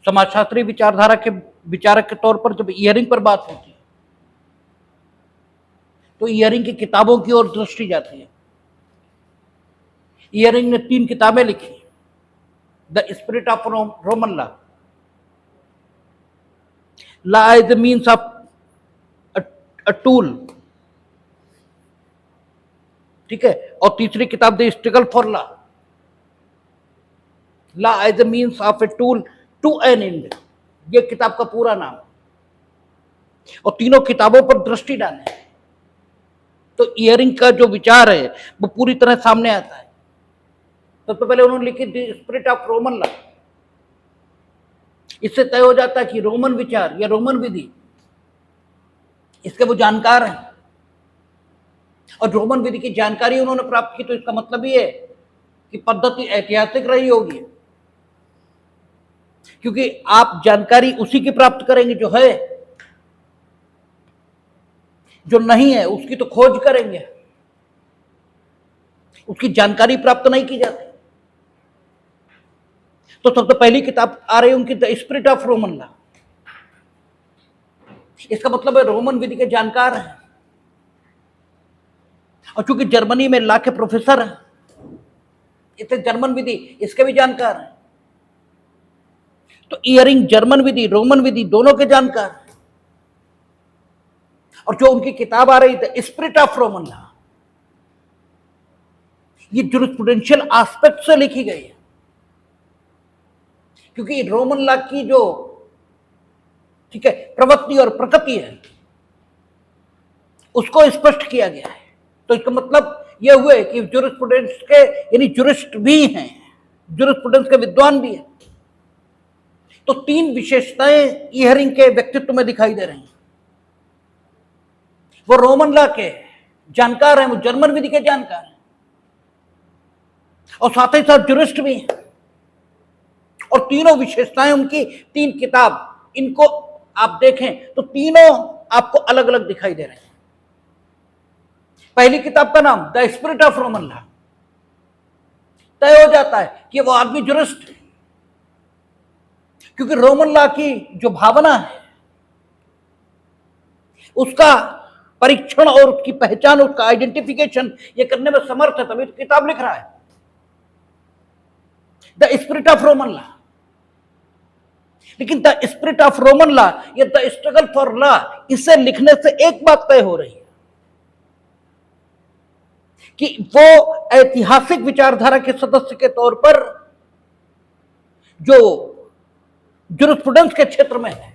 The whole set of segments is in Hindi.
समाजशास्त्री विचारधारा के विचारक के तौर पर जब इयरिंग पर बात होती है तो इयरिंग की किताबों की ओर दृष्टि जाती है। इयरिंग ने 3 किताबें लिखी, the spirit of Roman law, law as the means of a tool, ठीक है, और तीसरी किताब the struggle for law, law as a means of a tool to an end, ये किताब का पूरा नाम। और तीनों किताबों पर दृष्टि डालें तो इयरिंग का जो विचार है वो पूरी तरह सामने आता है। सबसे पहले उन्होंने लिखी the spirit of Roman law. इससे तय हो जाता है कि रोमन विचार या रोमन विधि, इसके वो जानकार हैं और रोमन विधि की जानकारी उन्होंने प्राप्त की, तो इसका मतलब ये है कि पद्धति ऐतिहासिक रही होगी, क्योंकि आप जानकारी उसी की प्राप्त करेंगे जो है, जो नहीं है उसकी तो खोज करेंगे, उसकी जानकारी प्राप्त नहीं की जाती। तो सबसे पहली किताब आ रही है उनकी the spirit of Roman law. इसका मतलब है रोमन विधि के जानकार हैं, और चूंकि जर्मनी में लॉ के प्रोफेसर हैं, इससे जर्मन विधि इसके भी जानकार हैं। तो इयरिंग जर्मन विधि रोमन विधि दोनों के जानकार हैं। और जो उनकी किताब आ रही the spirit of Roman law, ये जुरिस्प्रूडेंशियल एस्पेक्ट से लिखी गई है, क्योंकि रोमन लॉ की जो, ठीक है, प्रवृत्ति और प्रकृति है उसको स्पष्ट किया गया है। तो इसका मतलब यह हुए कि जुरिस्प्रूडेंस के यानी जुरिस्ट भी हैं, जुरिस्प्रूडेंस के विद्वान भी हैं। तो 3 विशेषताएं इयरिंग के व्यक्तित्व में दिखाई दे रही हैं। वो रोमन लॉ के जानकार हैं, वो जर्मन विधि के जानकार हैं, और साथ ही साथ जुरिस्ट भी हैं। और तीनों विशेषताएं उनकी 3 किताब, इनको आप देखें तो तीनों आपको अलग अलग दिखाई दे रहे हैं। पहली किताब का नाम the spirit of Roman law, तय हो जाता है कि वो आदमी जुरिस्ट है, क्योंकि रोमन लॉ की जो भावना है उसका परीक्षण और उसकी पहचान, उसका आइडेंटिफिकेशन ये करने में समर्थ है, तभी तो किताब लिख रहा है the spirit of Roman law. लेकिन the spirit of Roman law या द स्ट्रगल फॉर लॉ, इसे लिखने से एक बात तय हो रही है कि वो ऐतिहासिक विचारधारा के सदस्य के तौर पर जो जुरिस्प्रूडेंस के क्षेत्र में है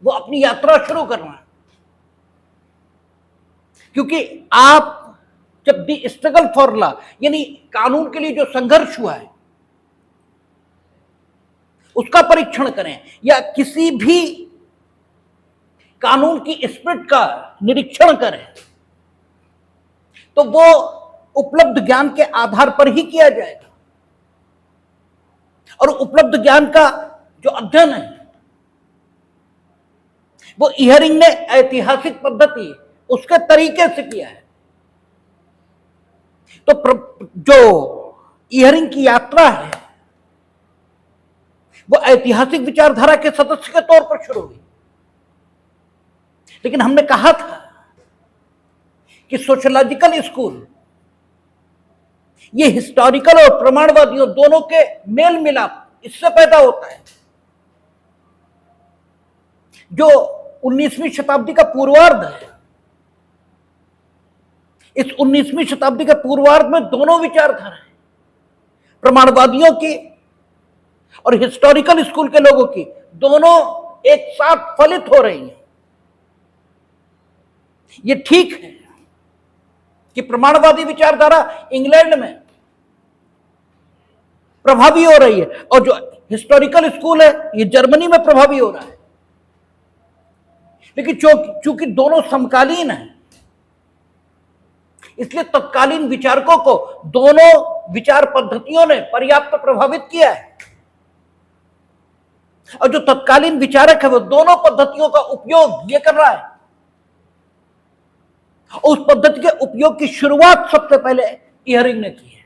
वो अपनी यात्रा शुरू करना है। क्योंकि आप जब दी स्ट्रगल फॉर लॉ यानी कानून के लिए जो संघर्ष हुआ है उसका परीक्षण करें, या किसी भी कानून की स्पिरिट का निरीक्षण करें, तो वो उपलब्ध ज्ञान के आधार पर ही किया जाएगा। और उपलब्ध ज्ञान का जो अध्ययन है वो इयरिंग ने ऐतिहासिक पद्धति उसके तरीके से किया है। तो जो इयरिंग की यात्रा है वो ऐतिहासिक विचारधारा के सदस्य के तौर पर शुरू हुई। लेकिन हमने कहा था कि सोशियोलॉजिकल स्कूल ये हिस्टोरिकल और प्रमाणवादियों दोनों के मेल मिलाप इससे पैदा होता है। जो 19वीं शताब्दी का पूर्वार्ध है, इस 19वीं शताब्दी के पूर्वार्ध में दोनों विचारधाराएं, प्रमाणवादियों की और हिस्टोरिकल स्कूल के लोगों की, दोनों एक साथ फलित हो रही हैं। ये ठीक है कि प्रमाणवादी विचारधारा इंग्लैंड में प्रभावी हो रही है और जो हिस्टोरिकल स्कूल है ये जर्मनी में प्रभावी हो रहा है। लेकिन चूंकि दोनों समकालीन हैं, इसलिए तत्कालीन विचारकों को दोनों विचार पद्धतियों ने पर्याप्त प्रभावित किया है, और जो तत्कालीन विचारक है वो दोनों पद्धतियों का उपयोग ये कर रहा है। उस पद्धति के उपयोग की शुरुआत सबसे पहले इयरिंग ने की है।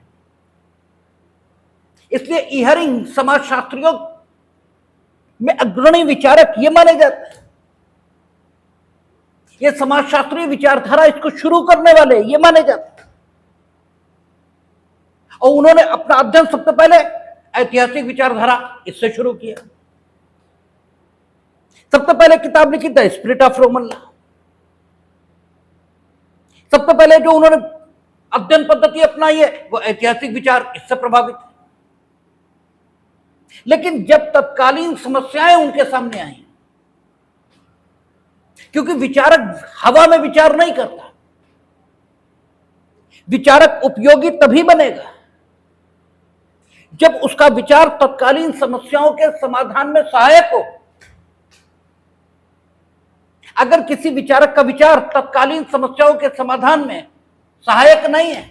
इसलिए इयरिंग समाजशास्त्रियों में अग्रणी विचारक ये माने जाते हैं, ये समाजशास्त्रीय विचारधारा इसको शुरू करने वाले ये माने जाते हैं। और उन्होंने अपना अध्ययन सबसे पहले ऐतिहासिक विचारधारा इससे शुरू किया। सबसे पहले किताब लिखी the spirit of Roman law. सबसे पहले जो उन्होंने अध्ययन पद्धति अपनाई है वो ऐतिहासिक विचार इससे प्रभावित है। लेकिन जब तत्कालीन समस्याएं उनके सामने आई, क्योंकि विचारक हवा में विचार नहीं करता, विचारक उपयोगी तभी बनेगा जब उसका विचार तत्कालीन समस्याओं के समाधान में सहायक हो। अगर किसी विचारक का विचार तत्कालीन समस्याओं के समाधान में सहायक नहीं है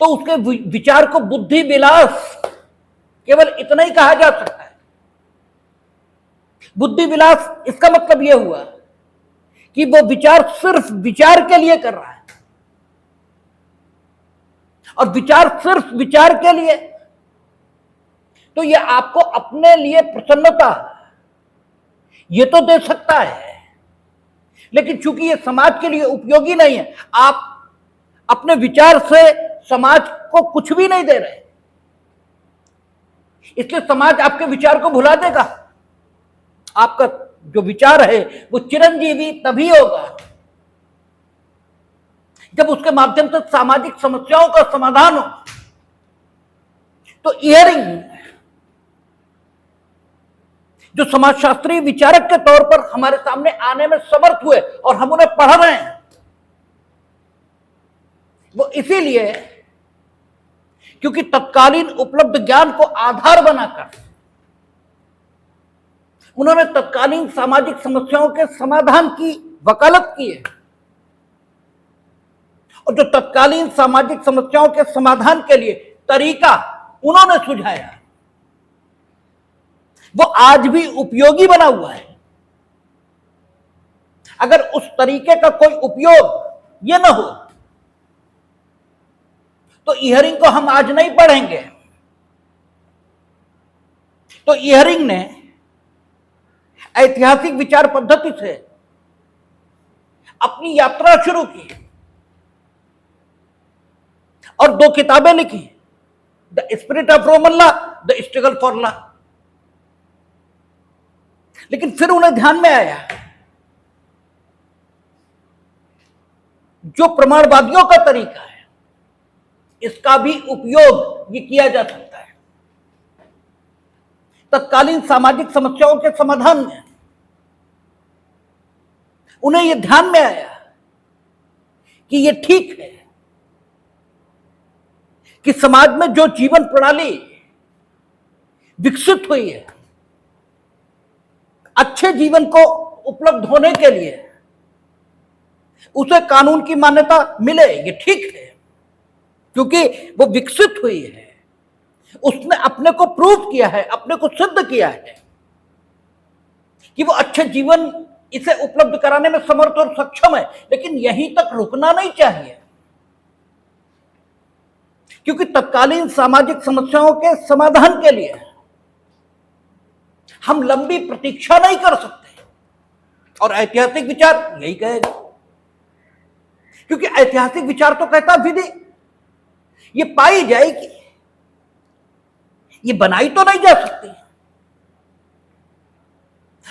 तो उसके विचार को बुद्धि विलास केवल इतना ही कहा जा सकता है। बुद्धि विलास इसका मतलब यह हुआ कि वो विचार सिर्फ विचार के लिए कर रहा है, और विचार सिर्फ विचार के लिए, तो ये आपको अपने लिए प्रसन्नता ये तो दे सकता है, लेकिन चूंकि ये समाज के लिए उपयोगी नहीं है, आप अपने विचार से समाज को कुछ भी नहीं दे रहे, इसलिए समाज आपके विचार को भुला देगा। आपका जो विचार है वो चिरंजीवी तभी होगा जब उसके माध्यम से सामाजिक समस्याओं का समाधान हो। तो इयरिंग जो समाजशास्त्री विचारक के तौर पर हमारे सामने आने में समर्थ हुए और हम उन्हें पढ़ रहे हैं, वो इसीलिए क्योंकि तत्कालीन उपलब्ध ज्ञान को आधार बनाकर उन्होंने तत्कालीन सामाजिक समस्याओं के समाधान की वकालत की है, और जो तत्कालीन सामाजिक समस्याओं के समाधान के लिए तरीका उन्होंने सुझाया वो आज भी उपयोगी बना हुआ है। अगर उस तरीके का कोई उपयोग ये ना हो तो इयरिंग को हम आज नहीं पढ़ेंगे। तो इयरिंग ने ऐतिहासिक विचार पद्धति से अपनी यात्रा शुरू की और 2 किताबें लिखी, the spirit of Roman law, the struggle for law. लेकिन फिर उन्हें ध्यान में आया जो प्रमाणवादियों का तरीका है इसका भी उपयोग ये किया जा सकता है तत्कालीन सामाजिक समस्याओं के समाधान में। उन्हें यह ध्यान में आया कि यह ठीक है कि समाज में जो जीवन प्रणाली विकसित हुई है अच्छे जीवन को उपलब्ध होने के लिए उसे कानून की मान्यता मिले, ये ठीक है क्योंकि वो विकसित हुई है, उसने अपने को प्रूव किया है, अपने को सिद्ध किया है कि वो अच्छे जीवन इसे उपलब्ध कराने में समर्थ और सक्षम है। लेकिन यहीं तक रुकना नहीं चाहिए क्योंकि तत्कालीन सामाजिक समस्याओं के समाधान के लिए हम लंबी प्रतीक्षा नहीं कर सकते, और ऐतिहासिक विचार यही कहेगा। क्योंकि ऐतिहासिक विचार तो कहता विधि ये पाई जाएगी, ये बनाई तो नहीं जा सकती,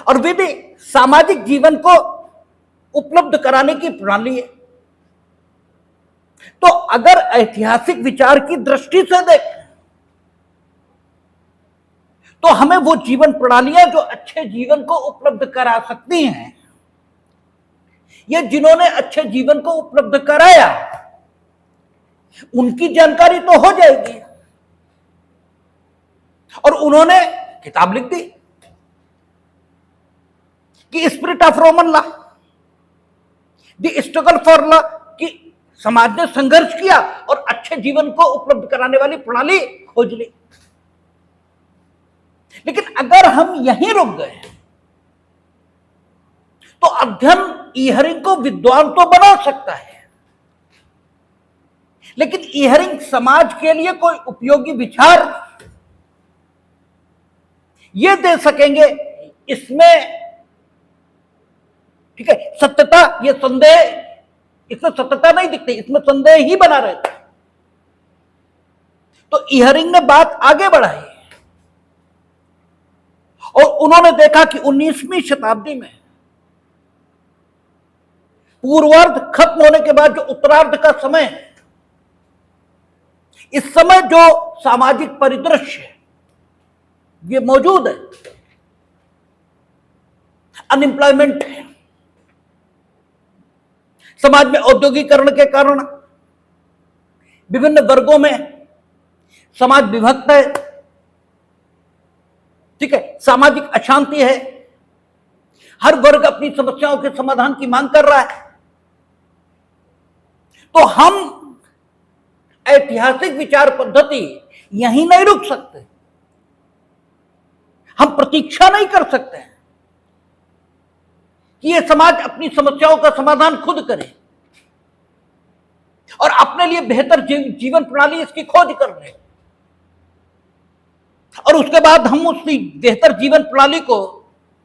और विधि सामाजिक जीवन को उपलब्ध कराने की प्रणाली है। तो अगर ऐतिहासिक विचार की दृष्टि से देखें तो हमें वो जीवन प्रणालियां जो अच्छे जीवन को उपलब्ध करा सकती हैं, ये जिन्होंने अच्छे जीवन को उपलब्ध कराया उनकी जानकारी तो हो जाएगी, और उन्होंने किताब लिख दी कि spirit of Roman law, the struggle for law, कि समाज ने संघर्ष किया और अच्छे जीवन को उपलब्ध कराने वाली प्रणाली खोज ली। लेकिन अगर हम यहीं रुक गए तो अध्ययन इयरिंग को विद्वान तो बना सकता है, लेकिन इयरिंग समाज के लिए कोई उपयोगी विचार ये दे सकेंगे, इसमें ठीक है सत्यता, ये संदेह, इसमें सत्यता नहीं दिखती, इसमें संदेह ही बना रहता है। तो इहरिंग ने बात आगे बढ़ाई और उन्होंने देखा कि 19वीं शताब्दी में पूर्वार्ध खत्म होने के बाद जो उत्तरार्ध का समय है, इस समय जो सामाजिक परिदृश्य है ये मौजूद है। अनएम्प्लॉयमेंट है, समाज में औद्योगिकरण के कारण विभिन्न वर्गों में समाज विभक्त है, ठीक है, सामाजिक अशांति है, हर वर्ग अपनी समस्याओं के समाधान की मांग कर रहा है। तो हम ऐतिहासिक विचार पद्धति यहीं नहीं रुक सकते, हम प्रतीक्षा नहीं कर सकते हैं कि ये समाज अपनी समस्याओं का समाधान खुद करे और अपने लिए बेहतर जीवन प्रणाली इसकी खोज कर रहे, और उसके बाद हम उस बेहतर जीवन प्रणाली को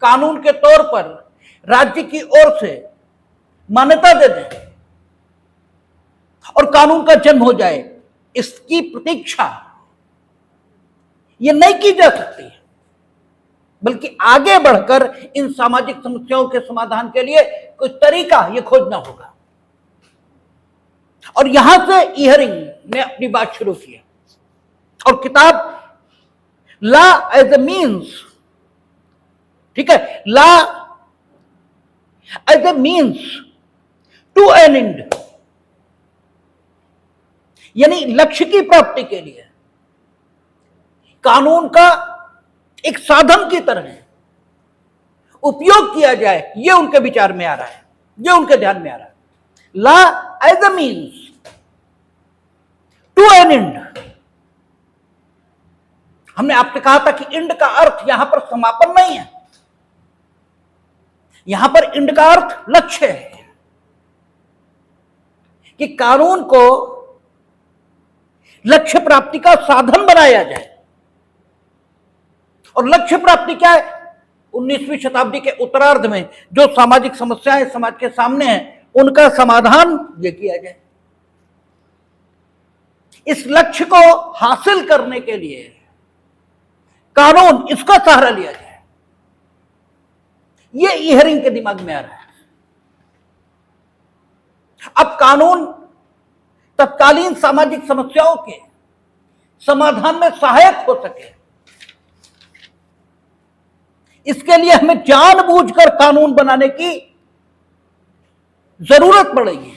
कानून के तौर पर राज्य की ओर से मान्यता दे दें और कानून का जन्म हो जाए। इसकी प्रतीक्षा ये नहीं की जा सकती, बल्कि आगे बढ़कर इन सामाजिक समस्याओं के समाधान के लिए कोई तरीका ये खोजना होगा। और यहां से इहरिंग ने अपनी बात शुरू की और किताब लॉ एज ए मीन्स, ठीक है, law as a means to an end, यानी लक्ष्य की प्राप्ति के लिए कानून का एक साधन की तरह उपयोग किया जाए, ये उनके विचार में आ रहा है, ये उनके ध्यान में आ रहा है। Law as a means to an end. हमने आपसे कहा था कि एंड का अर्थ यहां पर समापन नहीं है, यहां पर एंड का अर्थ लक्ष्य है, कि कानून को लक्ष्य प्राप्ति का साधन बनाया जाए। और लक्ष्य प्राप्ति क्या है? 19वीं शताब्दी के उत्तरार्ध में जो सामाजिक समस्याएं समाज के सामने हैं उनका समाधान ये किया जाए। इस लक्ष्य को हासिल करने के लिए कानून, इसका सहारा लिया जाए, ये इहरिंग के दिमाग में आ रहा है। अब कानून तत्कालीन सामाजिक समस्याओं के समाधान में सहायक हो सके, इसके लिए हमें जानबूझकर कानून बनाने की जरूरत पड़ेगी।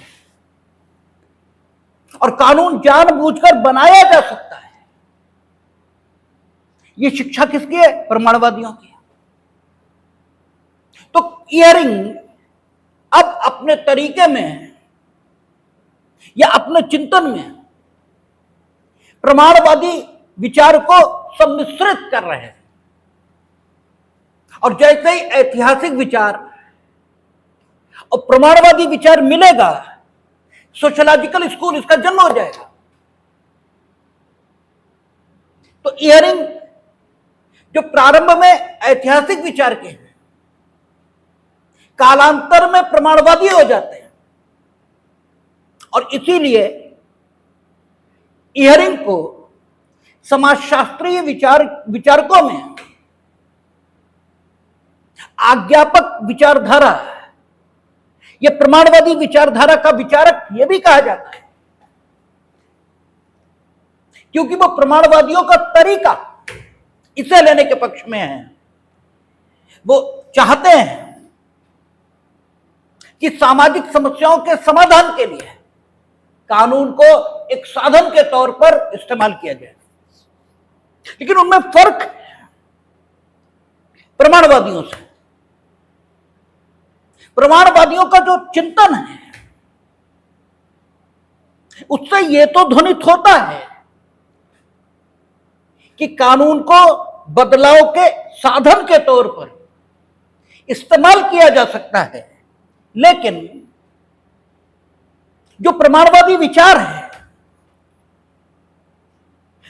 और कानून जानबूझकर बनाया जा सकता है। यह शिक्षा किसकी है? प्रमाणवादियों की। तो इहरिंग अब अपने तरीके में या अपने चिंतन में प्रमाणवादी विचार को सम्मिश्रित कर रहे हैं। और जैसे ही ऐतिहासिक विचार और प्रमाणवादी विचार मिलेगा, सोशलॉजिकल स्कूल इसका जन्म हो जाएगा। तो इहरिंग जो प्रारंभ में ऐतिहासिक विचार के हैं, कालांतर में प्रमाणवादी हो जाते हैं। और इसीलिए इहरिंग को समाजशास्त्रीय विचारकों में आज्ञापक विचारधारा, यह प्रमाणवादी विचारधारा का विचारक यह भी कहा जाता है, क्योंकि वो प्रमाणवादियों का तरीका इसे लेने के पक्ष में है। वो चाहते हैं कि सामाजिक समस्याओं के समाधान के लिए कानून को एक साधन के तौर पर इस्तेमाल किया जाए। लेकिन उनमें फर्क है प्रमाणवादियों से। प्रमाणवादियों का जो चिंतन है उससे यह तो ध्वनित होता है कि कानून को बदलाव के साधन के तौर पर इस्तेमाल किया जा सकता है। लेकिन जो प्रमाणवादी विचार है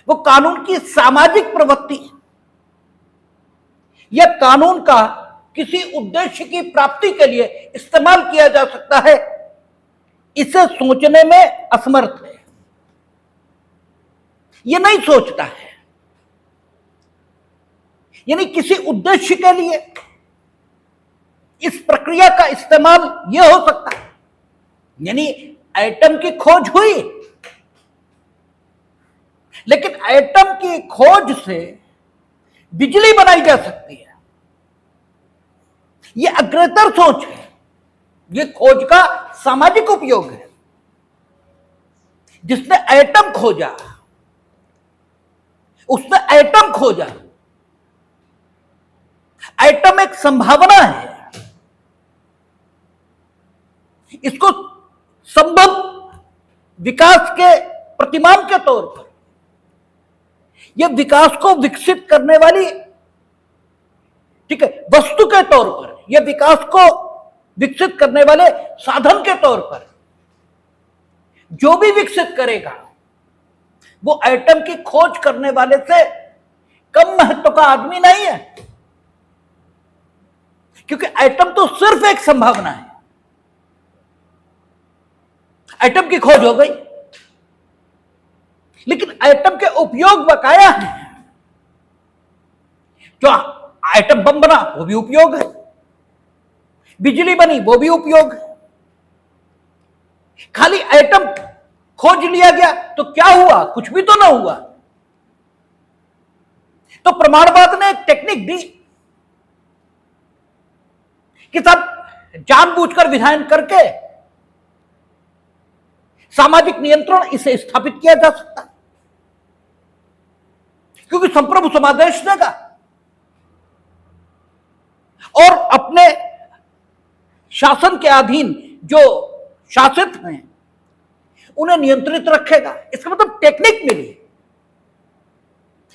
वो कानून की सामाजिक प्रवृत्ति यह कानून का किसी उद्देश्य की प्राप्ति के लिए इस्तेमाल किया जा सकता है, इसे सोचने में असमर्थ है। यह नहीं सोचता है, यानी किसी उद्देश्य के लिए इस प्रक्रिया का इस्तेमाल यह हो सकता है। यानी एटम की खोज हुई, लेकिन एटम की खोज से बिजली बनाई जा सकती है, यह अग्रेतर सोच है। यह खोज का सामाजिक उपयोग है। जिसने एटम खोजा, उसने एटम खोजा। एटम एक संभावना है, इसको संभव विकास के प्रतिमान के तौर पर, यह विकास को विकसित करने वाली, ठीक है, वस्तु के तौर पर, यह विकास को विकसित करने वाले साधन के तौर पर जो भी विकसित करेगा वो एटम की खोज करने वाले से कम महत्व का आदमी नहीं है, क्योंकि एटम तो सिर्फ एक संभावना है। एटम की खोज हो गई, लेकिन एटम के उपयोग बकाया हैं। जो एटम बम बना वो भी उपयोग है, बिजली बनी वो भी उपयोग है। खाली एटम खोज लिया गया तो क्या हुआ? कुछ भी तो ना हुआ। तो प्रमाणवाद ने एक टेक्निक दी कि सब जानबूझकर विधायन करके सामाजिक नियंत्रण इसे स्थापित किया जा सकता है, क्योंकि संप्रभु समादेश देगा और अपने शासन के अधीन जो शासित हैं उन्हें नियंत्रित रखेगा। इसका मतलब टेक्निक मिली,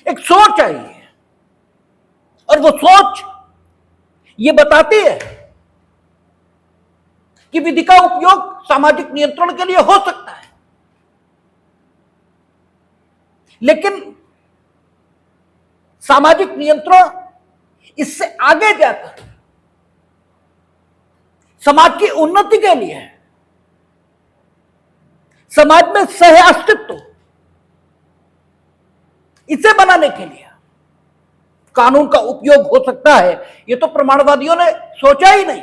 एक सोच आई है, और वो सोच ये बताती है कि विधि का उपयोग सामाजिक नियंत्रण के लिए हो सकता है, लेकिन सामाजिक नियंत्रण इससे आगे जाकर समाज की उन्नति के लिए, समाज में सह अस्तित्व, इसे बनाने के लिए कानून का उपयोग हो सकता है। यह तो प्रमाणवादियों ने सोचा ही नहीं,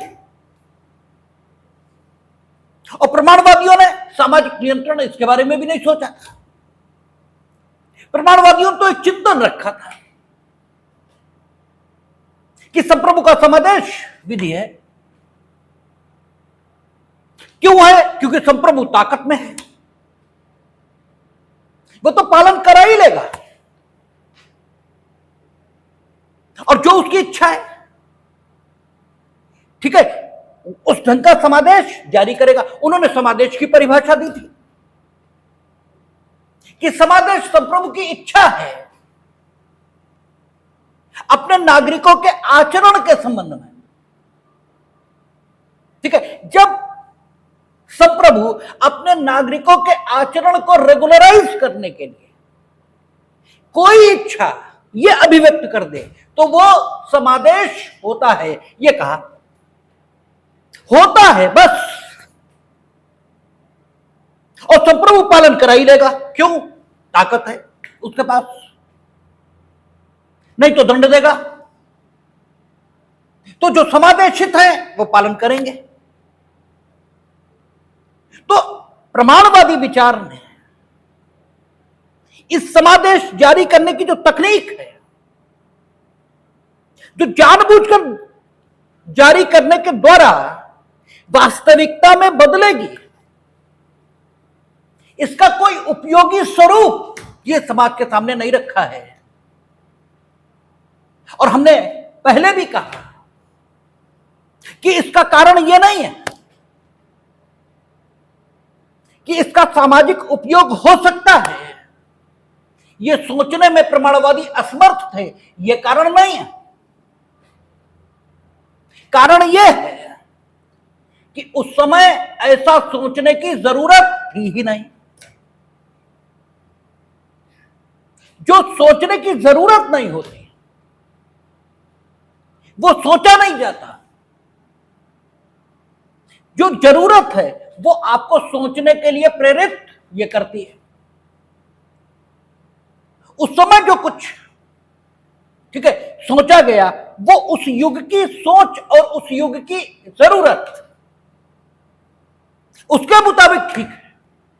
और प्रमाणवादियों ने सामाजिक नियंत्रण इसके बारे में भी नहीं सोचा था। प्रमाणवादियों ने तो एक चिंतन रखा था कि संप्रभु का समादेश विधि है। क्यों है? क्योंकि संप्रभु ताकत में है, वो तो पालन करा ही लेगा, और जो उसकी इच्छा है, ठीक है, उस ढंग का समादेश जारी करेगा। उन्होंने समादेश की परिभाषा दी थी कि समादेश संप्रभु की इच्छा है अपने नागरिकों के आचरण के संबंध में, ठीक है। जब संप्रभु अपने नागरिकों के आचरण को रेगुलराइज करने के लिए कोई इच्छा ये अभिव्यक्त कर दे तो वो समादेश होता है। ये कहा होता है बस, और संप्रभु पालन करा ही लेगा। क्यों? ताकत है उसके पास, नहीं तो दंड देगा। तो जो समादेशित है वो पालन करेंगे। तो प्रमाणवादी विचार ने इस समादेश जारी करने की जो तकनीक है, जो जानबूझकर जारी करने के द्वारा वास्तविकता में बदलेगी, इसका कोई उपयोगी स्वरूप ये समाज के सामने नहीं रखा है। और हमने पहले भी कहा कि इसका कारण यह नहीं है कि इसका सामाजिक उपयोग हो सकता है, यह सोचने में प्रमाणवादी असमर्थ थे, यह कारण नहीं है। कारण यह है कि उस समय ऐसा सोचने की जरूरत थी ही नहीं। जो सोचने की जरूरत नहीं होती वो सोचा नहीं जाता। जो जरूरत है वो आपको सोचने के लिए प्रेरित ये करती है। उस समय जो कुछ ठीक है सोचा गया वो उस युग की सोच और उस युग की जरूरत उसके मुताबिक ठीक है,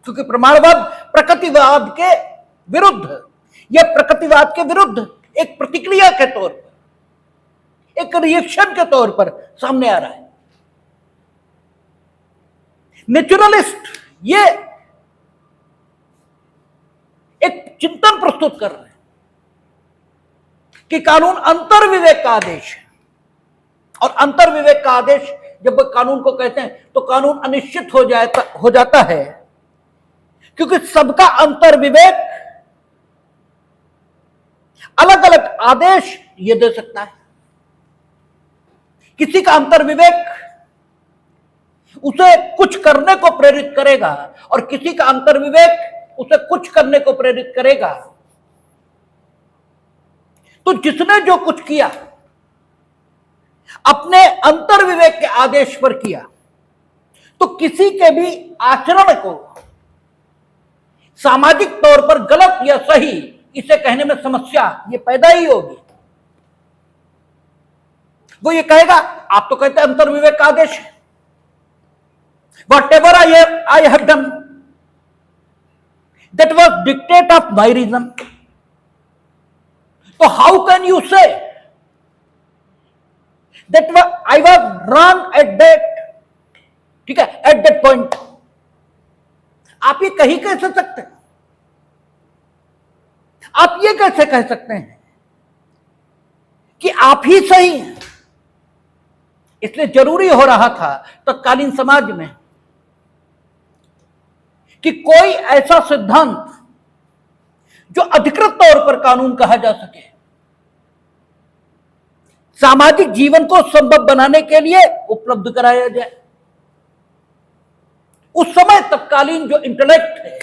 क्योंकि प्रमाणवाद प्रकृतिवाद के विरुद्ध या प्रकृतिवाद के विरुद्ध एक प्रतिक्रिया के तौर पर, एक रिएक्शन के तौर पर सामने आ रहा है। नेचुरलिस्ट ये एक चिंतन प्रस्तुत कर रहे हैं कि कानून अंतर्विवेक का आदेश है, और अंतर्विवेक का आदेश जब कानून को कहते हैं तो कानून अनिश्चित हो जाता है, क्योंकि सबका अंतर्विवेक अलग अलग आदेश ये दे सकता है। किसी का अंतर्विवेक उसे कुछ करने को प्रेरित करेगा और किसी का अंतर्विवेक उसे कुछ करने को प्रेरित करेगा। तो जिसने जो कुछ किया अपने अंतर्विवेक के आदेश पर किया, तो किसी के भी आचरण को सामाजिक तौर पर गलत या सही इसे कहने में समस्या ये पैदा ही होगी। वो ये कहेगा, आप तो कहते हैं अंतर्विवेक का आदेश है, whatever I have done that was dictate of my reason, so how can you say that I was wrong at that, ठीक है, at that point? आप ये कहीं कैसे सकते हैं? आप ये कैसे कह सकते हैं कि आप ही सही हैं? इसलिए जरूरी हो रहा था तत्कालीन समाज में कि कोई ऐसा सिद्धांत जो अधिकृत तौर पर कानून कहा जा सके, सामाजिक जीवन को संभव बनाने के लिए उपलब्ध कराया जाए। उस समय तत्कालीन जो इंटेलेक्ट है,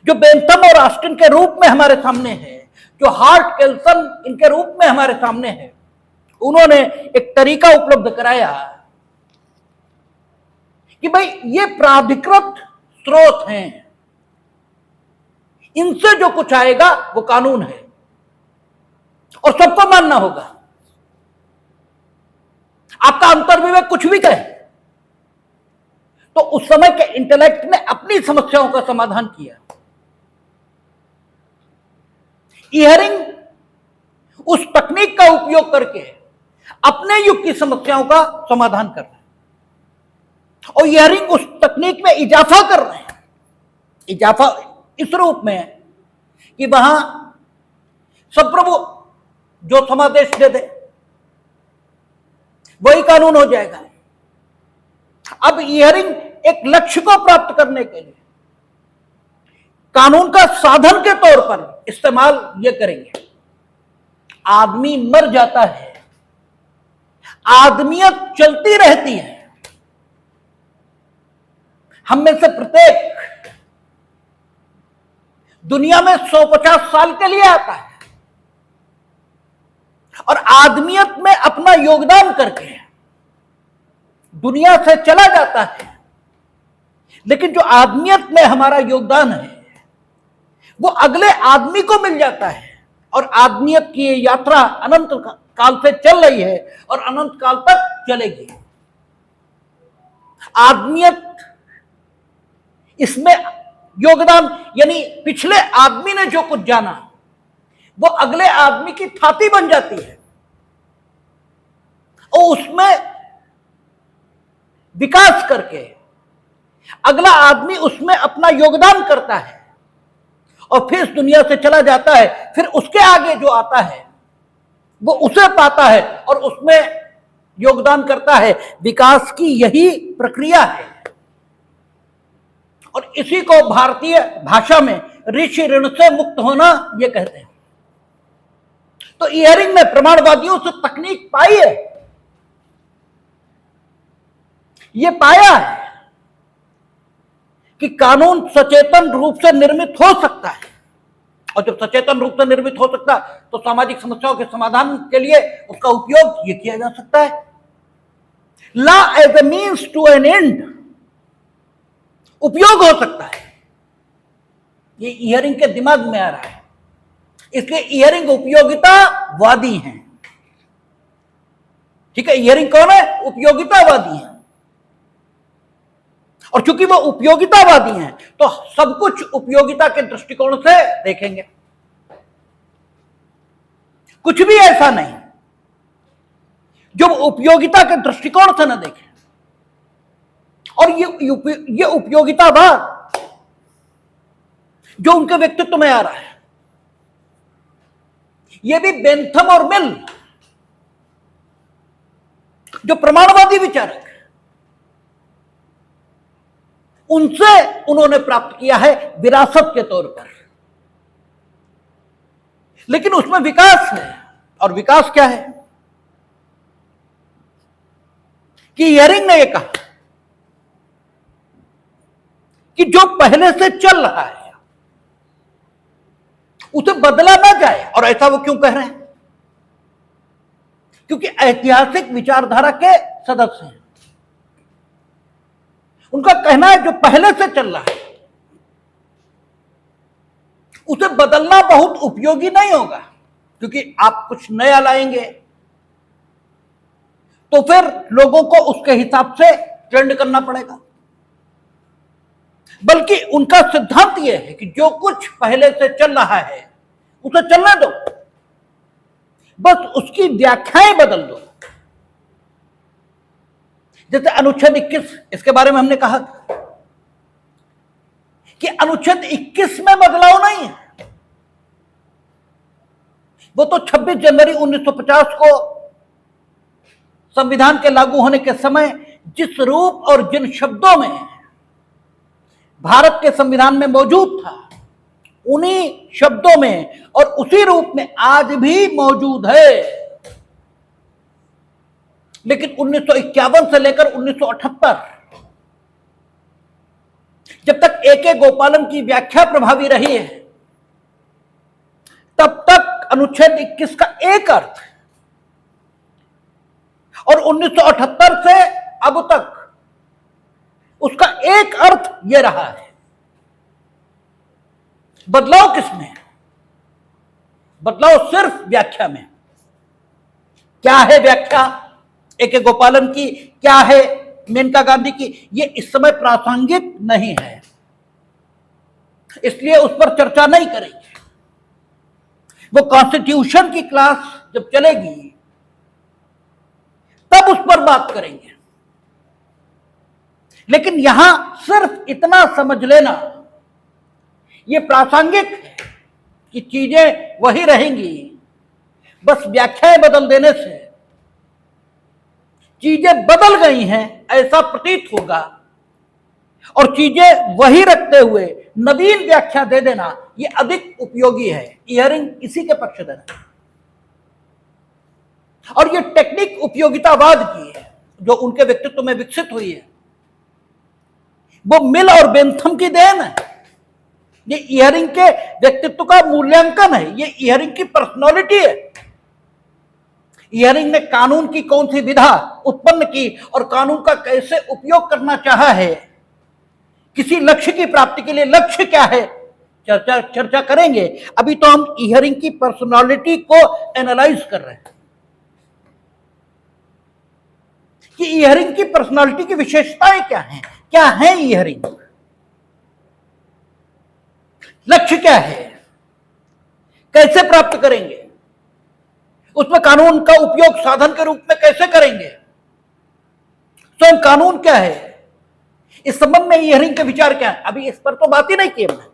जो बेंथम और ऑस्टिन के रूप में हमारे सामने है, जो हार्ट केल्सन इनके रूप में हमारे सामने है, उन्होंने एक तरीका उपलब्ध कराया कि भाई ये प्राधिकृत स्रोत हैं, इनसे जो कुछ आएगा वो कानून है और सबको मानना होगा। आपका अंतर्विवेक कुछ भी कहे, तो उस समय के इंटेलेक्ट ने अपनी समस्याओं का समाधान किया। इयरिंग उस तकनीक का उपयोग करके अपने युग की समस्याओं का समाधान कर रहे हैं, और इयरिंग उस तकनीक में इजाफा कर रहे हैं। इजाफा इस रूप में है कि वहां सब प्रभु जो समादेश दे दे वही कानून हो जाएगा। अब इयरिंग एक लक्ष्य को प्राप्त करने के लिए कानून का साधन के तौर पर इस्तेमाल ये करेंगे। आदमी मर जाता है, आदमियत चलती रहती है। हम में से प्रत्येक दुनिया में 150 साल के लिए आता है और आदमियत में अपना योगदान करके दुनिया से चला जाता है। लेकिन जो आदमियत में हमारा योगदान है वो अगले आदमी को मिल जाता है, और आदमियत की ये यात्रा अनंत काल से चल रही है और अनंत काल तक चलेगी। आदमियत इसमें योगदान, यानी पिछले आदमी ने जो कुछ जाना वो अगले आदमी की थाती बन जाती है और उसमें विकास करके अगला आदमी उसमें अपना योगदान करता है और फिर इस दुनिया से चला जाता है। फिर उसके आगे जो आता है वो उसे पाता है और उसमें योगदान करता है। विकास की यही प्रक्रिया है, और इसी को भारतीय भाषा में ऋषि ऋण से मुक्त होना ये कहते हैं। तो इयरिंग में प्रमाणवादियों से तकनीक पाई है, ये पाया है कि कानून सचेतन रूप से निर्मित हो सकता है और जब सचेतन रूप से निर्मित हो सकता तो सामाजिक समस्याओं के समाधान के लिए उसका उपयोग ये किया जा सकता है। Law as a means to an end, उपयोग हो सकता है। ये इयरिंग के दिमाग में आ रहा है, इसलिए इयरिंग उपयोगितावादी हैं। ठीक है, इयरिंग कौन है? उपयोगितावादी हैं। और चूंकि वो उपयोगितावादी हैं तो सब कुछ उपयोगिता के दृष्टिकोण से देखेंगे, कुछ भी ऐसा नहीं जो उपयोगिता के दृष्टिकोण से न देखें। और ये उपयोगितावाद जो उनके व्यक्तित्व में आ रहा है, ये भी बेंथम और मिल जो प्रमाणवादी विचारक, उनसे उन्होंने प्राप्त किया है विरासत के तौर पर। लेकिन उसमें विकास है, और विकास क्या है कि इयरिंग ने यह कहा कि जो पहले से चल रहा है उसे बदला ना जाए। और ऐसा वो क्यों कह रहे हैं? क्योंकि ऐतिहासिक विचारधारा के सदस्य हैं। उनका कहना है जो पहले से चल रहा है उसे बदलना बहुत उपयोगी नहीं होगा, क्योंकि आप कुछ नया लाएंगे तो फिर लोगों को उसके हिसाब से ट्रेंड करना पड़ेगा। बल्कि उनका सिद्धांत यह है कि जो कुछ पहले से चल रहा है उसे चलने दो, बस उसकी व्याख्याएं बदल दो। जैसे अनुच्छेद 21, इसके बारे में हमने कहा कि अनुच्छेद 21 में बदलाव नहीं है। वो तो 26 जनवरी 1950 को संविधान के लागू होने के समय जिस रूप और जिन शब्दों में भारत के संविधान में मौजूद था, उन्हीं शब्दों में और उसी रूप में आज भी मौजूद है। लेकिन 1951 से लेकर 1978 जब तक ए.के. गोपालन की व्याख्या प्रभावी रही है, तब तक अनुच्छेद 21 का एक अर्थ, और 1978 से अब तक उसका एक अर्थ यह रहा है। बदलाव किसमें? बदलाव सिर्फ व्याख्या में। क्या है व्याख्या ए.के. गोपालन की, क्या है मेनका गांधी की, ये इस समय प्रासंगिक नहीं है, इसलिए उस पर चर्चा नहीं करेंगे। वो कॉन्स्टिट्यूशन की क्लास जब चलेगी तब उस पर बात करेंगे। लेकिन यहां सिर्फ इतना समझ लेना ये प्रासंगिक है कि चीजें वही रहेंगी, बस व्याख्याएं बदल देने से चीजें बदल गई हैं ऐसा प्रतीत होगा, और चीजें वही रखते हुए नवीन व्याख्या दे देना ये अधिक उपयोगी है। इयरिंग इसी के पक्षधर है, और ये टेक्निक उपयोगितावाद की है जो उनके व्यक्तित्व में विकसित हुई है। वो मिल और बेंथम की देन है। ये इयरिंग के व्यक्तित्व का मूल्यांकन है, ये इयरिंग की पर्सनालिटी है। इयरिंग ने कानून की कौन सी विधा उत्पन्न की और कानून का कैसे उपयोग करना चाहा है, किसी लक्ष्य की प्राप्ति के लिए लक्ष्य क्या है, चर्चा करेंगे। अभी तो हम इयरिंग की पर्सनालिटी को एनालाइज कर रहे हैं कि इयरिंग की पर्सनालिटी की विशेषताएं क्या है इयरिंग, लक्ष्य क्या है, कैसे प्राप्त करेंगे, उसमें कानून का उपयोग साधन के रूप में कैसे करेंगे, स्वयं कानून क्या है, इस संबंध में इयरिंग के विचार क्या है। अभी इस पर तो बात ही नहीं की हमने।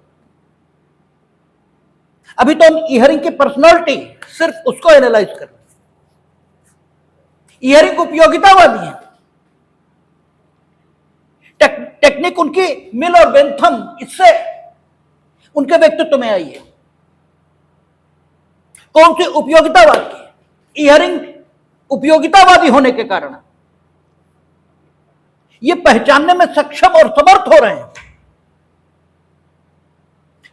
अभी तो हम इयरिंग की पर्सनालिटी सिर्फ उसको एनालाइज कर रहे हैं। इयरिंग उपयोगितावादी है, टेक्निक उनकी मिल और बेंथम इससे उनके व्यक्तित्व में आई है। कौन सी उपयोगितावाद की? इयरिंग उपयोगितावादी होने के कारण ये पहचानने में सक्षम और समर्थ हो रहे हैं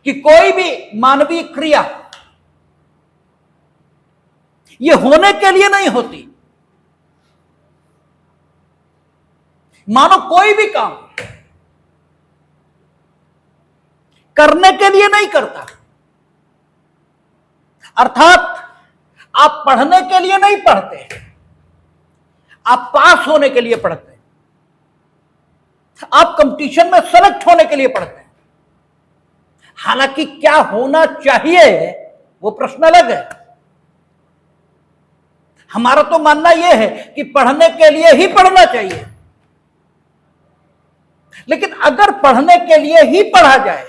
कि कोई भी मानवीय क्रिया ये होने के लिए नहीं होती। मानो कोई भी काम करने के लिए नहीं करता, अर्थात आप पढ़ने के लिए नहीं पढ़ते, आप पास होने के लिए पढ़ते हैं, आप कंपटीशन में सेलेक्ट होने के लिए पढ़ते हैं। हालांकि क्या होना चाहिए वो प्रश्न अलग है। हमारा तो मानना यह है कि पढ़ने के लिए ही पढ़ना चाहिए, लेकिन अगर पढ़ने के लिए ही पढ़ा जाए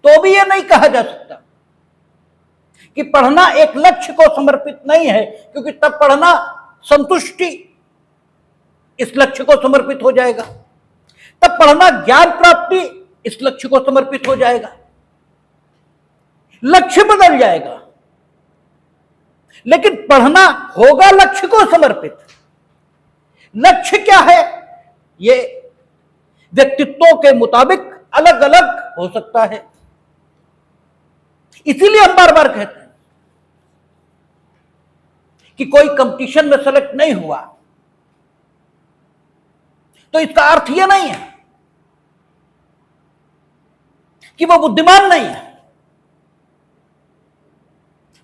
तो भी यह नहीं कहा जा सकता कि पढ़ना एक लक्ष्य को समर्पित नहीं है, क्योंकि तब पढ़ना संतुष्टि इस लक्ष्य को समर्पित हो जाएगा, तब पढ़ना ज्ञान प्राप्ति इस लक्ष्य को समर्पित हो जाएगा, लक्ष्य बदल जाएगा। लेकिन पढ़ना होगा लक्ष्य को समर्पित। लक्ष्य क्या है ये व्यक्तित्वों के मुताबिक अलग अलग हो सकता है। इसीलिए हम बार बार कहते हैं कि कोई कंपटीशन में सेलेक्ट नहीं हुआ तो इसका अर्थ यह नहीं है कि वो बुद्धिमान नहीं है।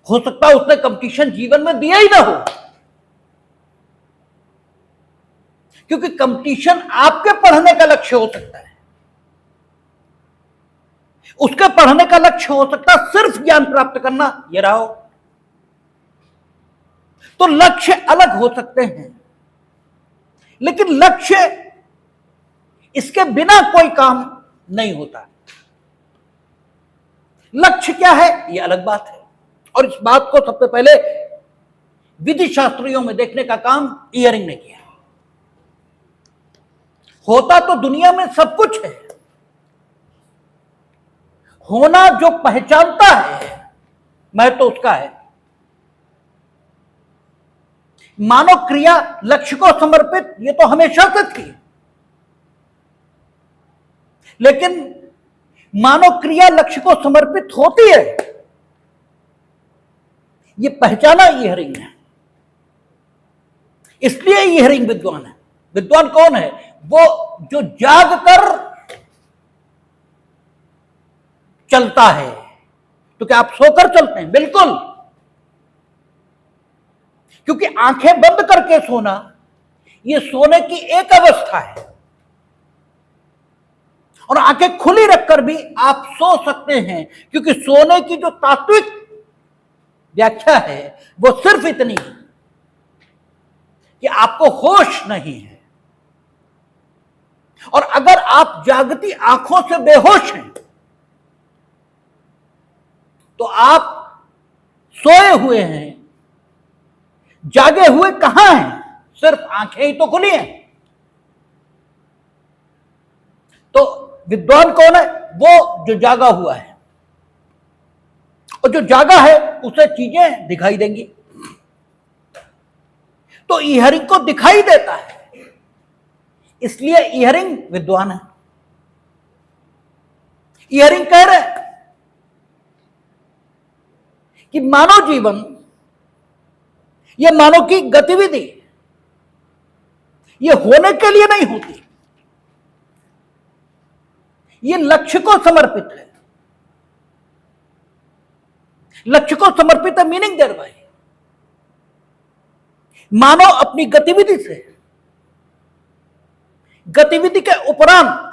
हो सकता है उसने कंपटीशन जीवन में दिया ही ना हो, क्योंकि कंपटीशन आपके पढ़ने का लक्ष्य हो सकता है, उसके पढ़ने का लक्ष्य हो सकता है सिर्फ ज्ञान प्राप्त करना, ये रहा हो। तो लक्ष्य अलग हो सकते हैं, लेकिन लक्ष्य इसके बिना कोई काम नहीं होता। लक्ष्य क्या है ये अलग बात है, और इस बात को सबसे पहले विधि शास्त्रियों में देखने का काम इयरिंग ने किया। होता तो दुनिया में सब कुछ है, होना जो पहचानता है मैं तो उसका है। मानव क्रिया लक्ष्य को समर्पित ये तो हमेशा से थी, लेकिन मानव क्रिया लक्ष्य को समर्पित होती है ये पहचाना इयरिंग है। इसलिए इयरिंग विद्वान है। विद्वान कौन है? वो जो जाग कर चलता है। तो क्या आप सोकर चलते हैं? बिल्कुल, क्योंकि आंखें बंद करके सोना ये सोने की एक अवस्था है, और आंखें खुली रखकर भी आप सो सकते हैं, क्योंकि सोने की जो तात्विक व्याख्या है वो सिर्फ इतनी है कि आपको होश नहीं है, और अगर आप जागती आंखों से बेहोश हैं तो आप सोए हुए हैं, जागे हुए कहां हैं? सिर्फ आंखें ही तो खुली हैं। तो विद्वान कौन है? वो जो जागा हुआ है, और जो जागा है उसे चीजें दिखाई देंगी। तो इयरिंग को दिखाई देता है, इसलिए इयरिंग विद्वान है। इयरिंग कह रहे हैं कि मानव जीवन, यह मानव की गतिविधि, यह होने के लिए नहीं होती, यह लक्ष्य को समर्पित है। लक्ष्य को समर्पित है मीनिंग देर भाई, मानव अपनी गतिविधि से, गतिविधि के उपरांत,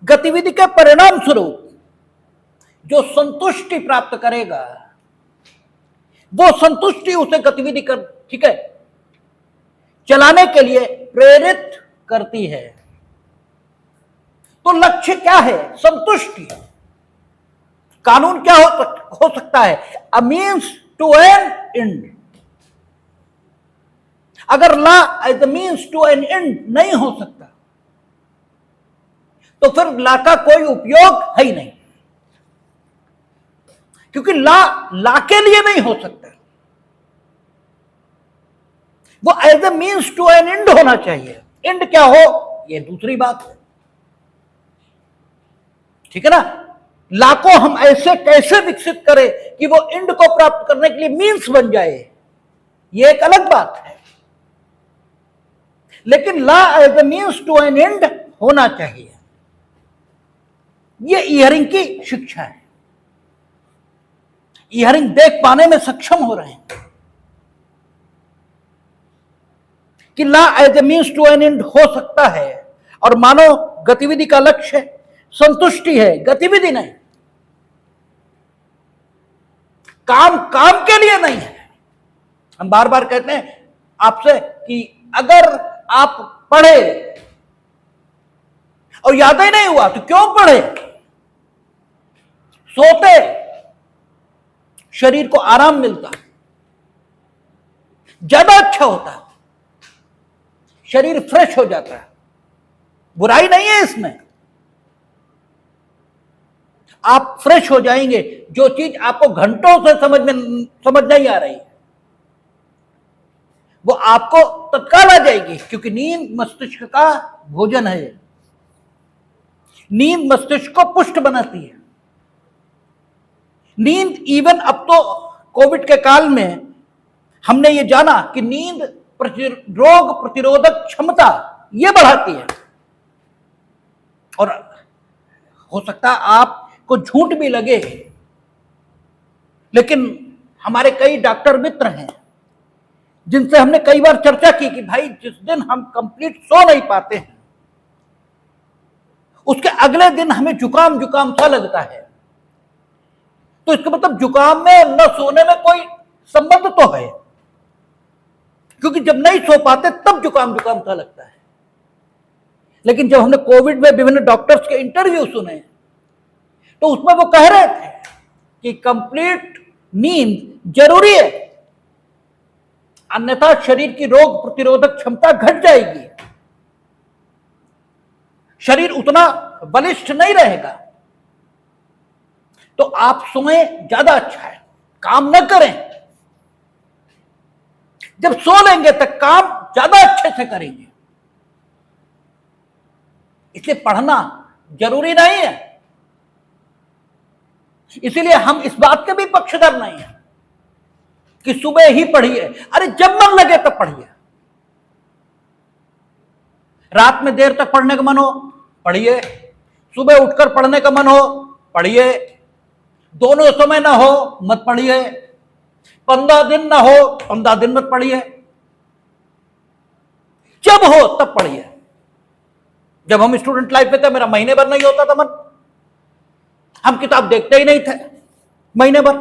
गतिविधि के परिणाम स्वरूप जो संतुष्टि प्राप्त करेगा, वो संतुष्टि उसे गतिविधि कर, ठीक है, चलाने के लिए प्रेरित करती है। तो लक्ष्य क्या है? संतुष्टि। कानून क्या हो सकता है? A means to an end. अगर law as a means to an end नहीं हो सकता तो फिर लॉ का कोई उपयोग है ही नहीं, क्योंकि लॉ के लिए नहीं हो सकता, वो as a means to an end होना चाहिए। एंड क्या हो ये दूसरी बात है। ठीक है ना। लाखों हम ऐसे कैसे विकसित करें कि वो एंड को प्राप्त करने के लिए मीन्स बन जाए, ये एक अलग बात है। लेकिन law as a means to an end होना चाहिए, ये इयरिंग की शिक्षा है। इयरिंग देख पाने में सक्षम हो रहे हैं कि law as a means to an end हो सकता है, और मानो गतिविधि का लक्ष्य संतुष्टि है, गतिविधि नहीं। काम काम के लिए नहीं है। हम बार बार कहते हैं आपसे कि अगर आप पढ़े और याद ही नहीं हुआ तो क्यों पढ़े? सोते, शरीर को आराम मिलता, ज्यादा अच्छा होता है, शरीर फ्रेश हो जाता है। बुराई नहीं है इसमें, आप फ्रेश हो जाएंगे। जो चीज आपको घंटों से समझ नहीं आ रही वो आपको तत्काल आ जाएगी, क्योंकि नींद मस्तिष्क का भोजन है। नींद मस्तिष्क को पुष्ट बनाती है। नींद इवन अब तो कोविड के काल में हमने ये जाना कि नींद रोग प्रतिरोधक क्षमता ये बढ़ाती है। और हो सकता है आपको झूठ भी लगे, लेकिन हमारे कई डॉक्टर मित्र हैं जिनसे हमने कई बार चर्चा की कि भाई जिस दिन हम कंप्लीट सो नहीं पाते हैं उसके अगले दिन हमें जुकाम जुकाम सा लगता है। तो इसका मतलब जुकाम में न सोने में कोई संबंध तो है, क्योंकि जब नहीं सो पाते तब जुकाम जुकाम सा लगता है। लेकिन जब हमने कोविड में विभिन्न डॉक्टर्स के इंटरव्यू सुने तो उसमें वो कह रहे थे कि कंप्लीट नींद जरूरी है, अन्यथा शरीर की रोग प्रतिरोधक क्षमता घट जाएगी, शरीर उतना बलिष्ठ नहीं रहेगा। तो आप सोएं ज्यादा अच्छा है, काम न करें। जब सो लेंगे तब काम ज्यादा अच्छे से करेंगे। इसलिए पढ़ना जरूरी नहीं है। इसीलिए हम इस बात के भी पक्षधर नहीं है कि सुबह ही पढ़िए। अरे जब मन लगे तब पढ़िए। रात में देर तक पढ़ने का मन हो पढ़िए, सुबह उठकर पढ़ने का मन हो पढ़िए, दोनों समय ना हो मत पढ़िए, 15 दिन ना हो 15 दिन मत पढ़िए, जब हो तब पढ़िए। जब हम स्टूडेंट लाइफ में थे मेरा महीने भर नहीं होता था मन, हम किताब देखते ही नहीं थे महीने भर।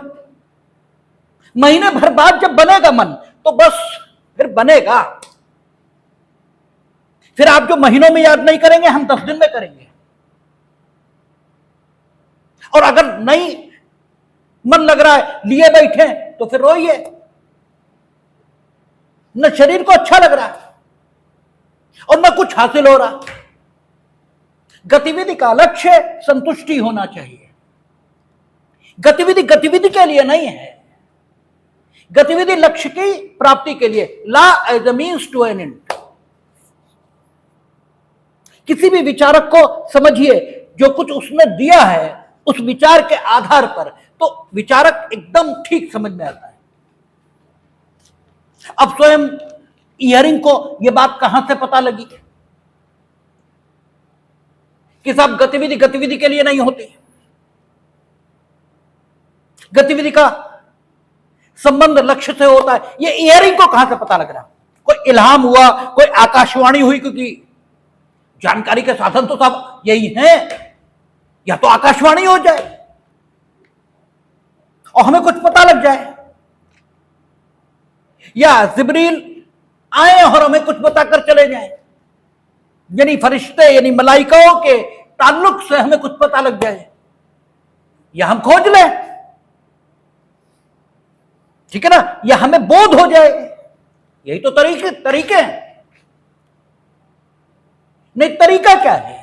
महीने भर बाद जब बनेगा मन तो बस फिर बनेगा। फिर आप जो महीनों में याद नहीं करेंगे हम 10 दिन में करेंगे। और अगर नहीं मन लग रहा है लिए बैठे तो फिर रोइए, न शरीर को अच्छा लग रहा है और न कुछ हासिल हो रहा। गतिविधि का लक्ष्य संतुष्टि होना चाहिए। गतिविधि गतिविधि के लिए नहीं है, गतिविधि लक्ष्य की प्राप्ति के लिए। Law as a means to an end. किसी भी विचारक को समझिए, जो कुछ उसने दिया है उस विचार के आधार पर, तो विचारक एकदम ठीक समझ में आता है। अब स्वयं इयरिंग को यह बात कहां से पता लगी कि साहब गतिविधि गतिविधि के लिए नहीं होती। गतिविधि का संबंध लक्ष्य से होता है। ये इयरिंग को कहां से पता लग रहा? कोई इल्हाम हुआ, कोई आकाशवाणी हुई? क्योंकि जानकारी के साधन तो सब यही हैं, या तो आकाशवाणी हो जाए और हमें कुछ पता लग जाए, या जिब्रील आए और हमें कुछ बताकर चले जाएं, यानी फरिश्ते यानी मलाइकाओं के ताल्लुक से हमें कुछ पता लग जाए, या हम खोज लें, ठीक है ना, या हमें बोध हो जाए। यही तो तरीके हैं। नहीं, तरीका क्या है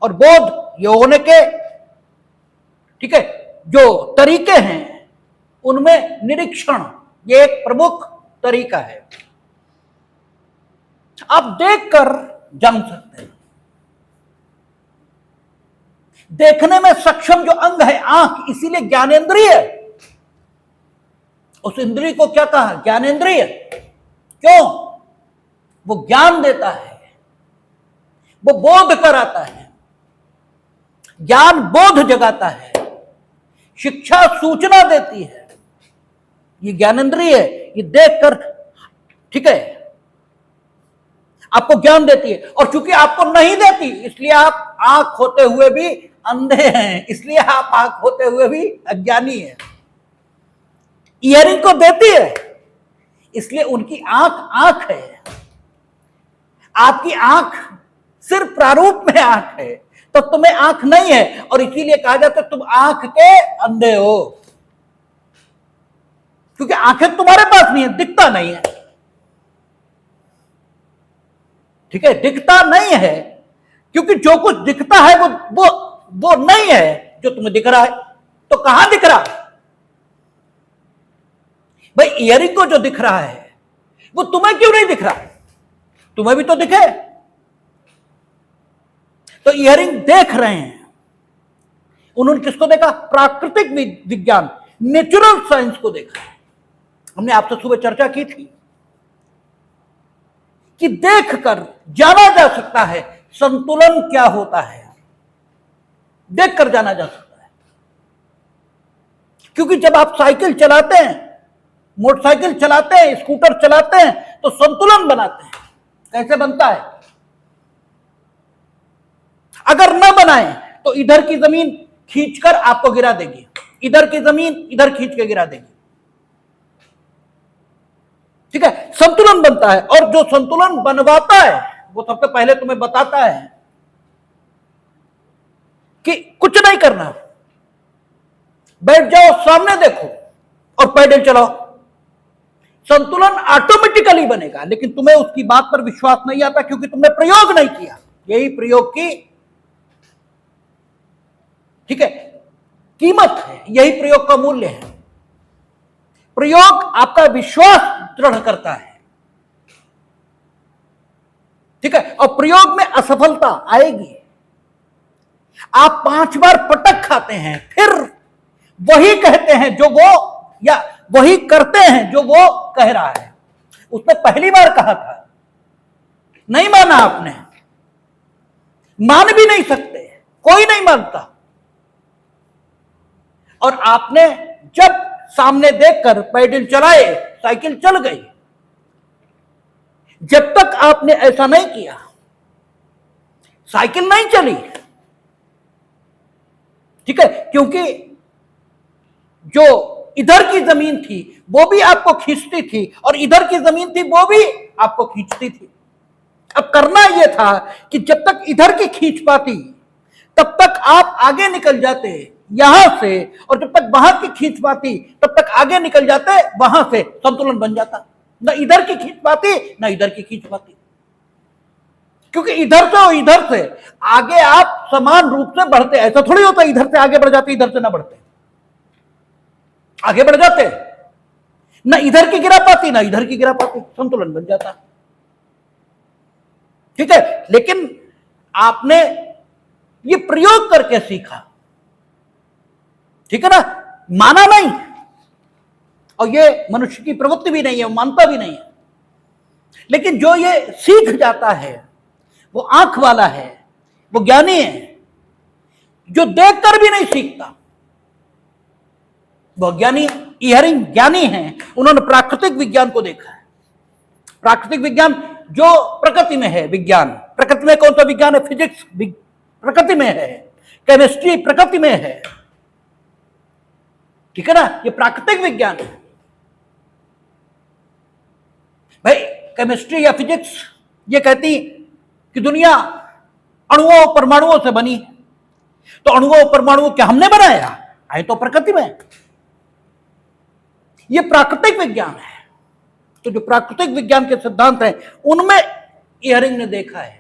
और बोध ये होने के, ठीक है, जो तरीके हैं उनमें निरीक्षण ये एक प्रमुख तरीका है। आप देखकर जान सकते हैं। देखने में सक्षम जो अंग है आंख, इसीलिए ज्ञानेंद्रिय। उस इंद्रिय को क्या कहा? ज्ञानेंद्रिय। क्यों? वो ज्ञान देता है, वो बोध कराता है, ज्ञान बोध जगाता है, शिक्षा सूचना देती है। ये ज्ञानेंद्रिय है, ये देखकर, ठीक है, आपको ज्ञान देती है। और चूंकि आपको नहीं देती, इसलिए आप आंख होते हुए भी अंधे हैं, इसलिए आप आंख होते हुए भी अज्ञानी हैं। इयरिंग को देती है, इसलिए उनकी आंख आंख है। आपकी आंख सिर्फ प्रारूप में आंख है, तो तुम्हें आंख नहीं है, और इसीलिए कहा जाता है तुम आंख के अंधे हो, क्योंकि आंखें तुम्हारे पास नहीं है, दिखता नहीं है। ठीक है, दिखता नहीं है, क्योंकि जो कुछ दिखता है वो नहीं है जो तुम्हें दिख रहा है। तो कहां दिख रहा है भाई? इयरिंग को जो दिख रहा है वो तुम्हें क्यों नहीं दिख रहा? तुम्हें भी तो दिखे। तो इयरिंग देख रहे हैं। उन्होंने किसको देखा? प्राकृतिक विज्ञान, नेचुरल साइंस को देखा। हमने आपसे सुबह चर्चा की थी कि देखकर जाना जा सकता है संतुलन क्या होता है, देखकर जाना जा सकता है। क्योंकि जब आप साइकिल चलाते हैं, मोटरसाइकिल चलाते हैं, स्कूटर चलाते हैं, तो संतुलन बनाते हैं। कैसे बनता है? अगर न बनाए तो इधर की जमीन खींचकर आपको गिरा देगी, इधर की जमीन इधर खींच के गिरा देगी। ठीक है, संतुलन बनता है। और जो संतुलन बनवाता है वो सबसे पहले तुम्हें बताता है कि कुछ नहीं करना, बैठ जाओ, सामने देखो और पैडल चलाओ। संतुलन ऑटोमेटिकली बनेगा, लेकिन तुम्हें उसकी बात पर विश्वास नहीं आता क्योंकि तुमने प्रयोग नहीं किया। यही प्रयोग की, ठीक है, कीमत है, यही प्रयोग का मूल्य है। प्रयोग आपका विश्वास दृढ़ करता है, ठीक है, और प्रयोग में असफलता आएगी। आप 5 बार पटक खाते हैं, फिर वही कहते हैं जो वो, या वही करते हैं जो वो कह रहा है। उसने पहली बार कहा था, नहीं माना आपने, मान भी नहीं सकते, कोई नहीं मानता। और आपने जब सामने देखकर पैडल चलाए, साइकिल चल गई। जब तक आपने ऐसा नहीं किया, साइकिल नहीं चली। ठीक है, क्योंकि जो इधर की जमीन थी वो भी आपको खींचती थी, और इधर की जमीन थी वो भी आपको खींचती थी। अब करना यह था कि जब तक इधर की खींच पाती तब तक आप आगे निकल जाते यहां से, और जब तक वहां की खींच पाती तब तक आगे निकल जाते वहां से, संतुलन बन जाता। न इधर की खींच पाती न इधर की खींच पाती, क्योंकि इधर से और इधर से आगे आप समान रूप से बढ़ते। ऐसा थोड़ी होता इधर से आगे बढ़ जाते इधर से ना बढ़ते, आगे बढ़ जाते। न इधर की गिरा पाती ना इधर की गिरा पाती, संतुलन बन जाता। ठीक है, लेकिन आपने ये प्रयोग करके सीखा, ठीक है ना, माना नहीं। और ये मनुष्य की प्रवृत्ति भी नहीं है, मानता भी नहीं है। लेकिन जो ये सीख जाता है वो आंख वाला है, वो ज्ञानी है। जो देखकर भी नहीं सीखता वो ज्ञानी, इयरिंग ज्ञानी है। उन्होंने प्राकृतिक विज्ञान को देखा है। प्राकृतिक विज्ञान जो प्रकृति में है, विज्ञान प्रकृति में कौन सा विज्ञान है? फिजिक्स प्रकृति में है, केमिस्ट्री प्रकृति में है, ठीक है ना, ये प्राकृतिक विज्ञान है। भाई केमिस्ट्री या फिजिक्स ये कहती कि दुनिया अणुओं परमाणुओं से बनी, तो अणुओं परमाणुओं क्या हमने बनाया? आए तो प्रकृति में। ये प्राकृतिक विज्ञान है। तो जो प्राकृतिक विज्ञान के सिद्धांत हैं उनमें इयरिंग ने देखा है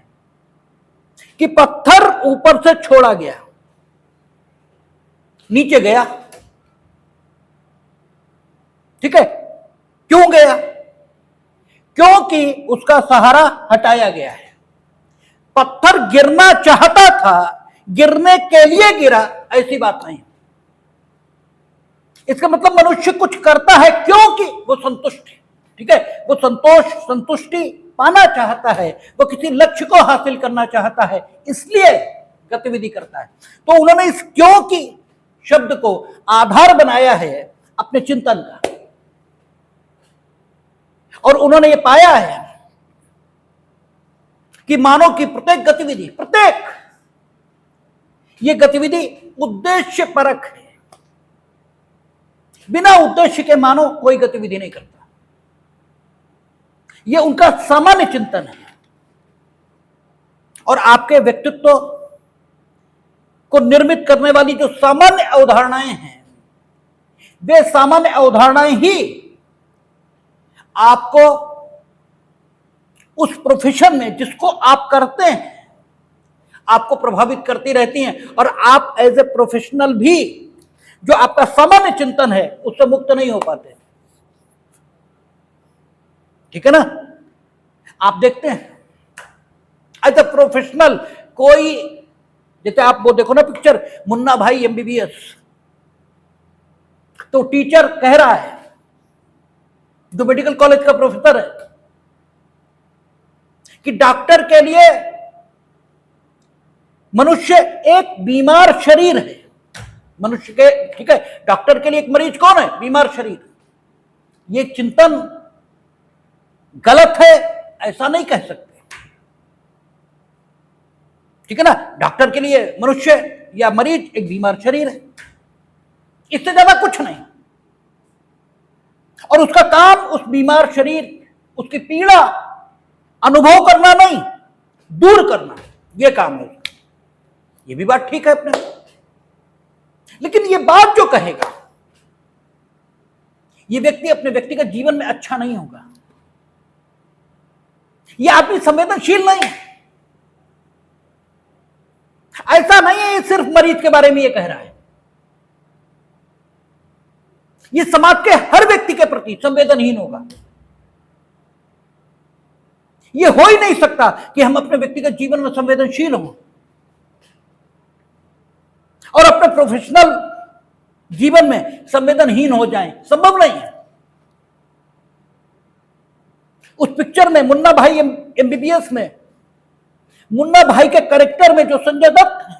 कि पत्थर ऊपर से छोड़ा गया, नीचे गया। ठीक है, क्यों गया? क्योंकि उसका सहारा हटाया गया है। पत्थर गिरना चाहता था, गिरने के लिए गिरा, ऐसी बात नहीं। इसका मतलब मनुष्य कुछ करता है क्योंकि वो संतुष्ट है, ठीक है, वो संतुष्टि पाना चाहता है, वो किसी लक्ष्य को हासिल करना चाहता है, इसलिए गतिविधि करता है। तो उन्होंने इस क्योंकि शब्द को आधार बनाया है अपने चिंतन का, और उन्होंने ये पाया है कि मानव की प्रत्येक ये गतिविधि उद्देश्य परक है। बिना उद्देश्य के मानव कोई गतिविधि नहीं करता। यह उनका सामान्य चिंतन है। और आपके व्यक्तित्व को निर्मित करने वाली जो सामान्य अवधारणाएं हैं, वे सामान्य अवधारणाएं ही आपको उस प्रोफेशन में जिसको आप करते हैं आपको प्रभावित करती रहती हैं, और आप एज ए प्रोफेशनल भी जो आपका सामान्य चिंतन है उससे मुक्त नहीं हो पाते। ठीक है ना? आप देखते हैं एज ए प्रोफेशनल कोई, जैसे आप वो देखो ना पिक्चर मुन्ना भाई एमबीबीएस, तो टीचर कह रहा है, जो मेडिकल कॉलेज का प्रोफेसर है, कि डॉक्टर के लिए मनुष्य एक बीमार शरीर है। मनुष्य के, ठीक है, डॉक्टर के लिए एक मरीज कौन है? बीमार शरीर। ये चिंतन गलत है ऐसा नहीं कह सकते। ठीक है ना? डॉक्टर के लिए मनुष्य या मरीज एक बीमार शरीर है, इससे ज्यादा कुछ नहीं। और उसका काम उस बीमार शरीर, उसकी पीड़ा अनुभव करना नहीं, दूर करना, यह काम है। ये भी बात ठीक है अपने, लेकिन ये बात जो कहेगा ये व्यक्ति अपने व्यक्तिगत जीवन में अच्छा नहीं होगा। ये आदमी संवेदनशील नहीं है। ऐसा नहीं है ये सिर्फ मरीज के बारे में ये कह रहा है, ये समाज के हर व्यक्ति के प्रति संवेदनहीन होगा। ये हो ही नहीं सकता कि हम अपने व्यक्तिगत जीवन में संवेदनशील हों और अपने प्रोफेशनल जीवन में संवेदनहीन हो जाएं, संभव नहीं है। उस पिक्चर में मुन्ना भाई एमबीबीएस में मुन्ना भाई के कैरेक्टर में जो संजय दत्त है,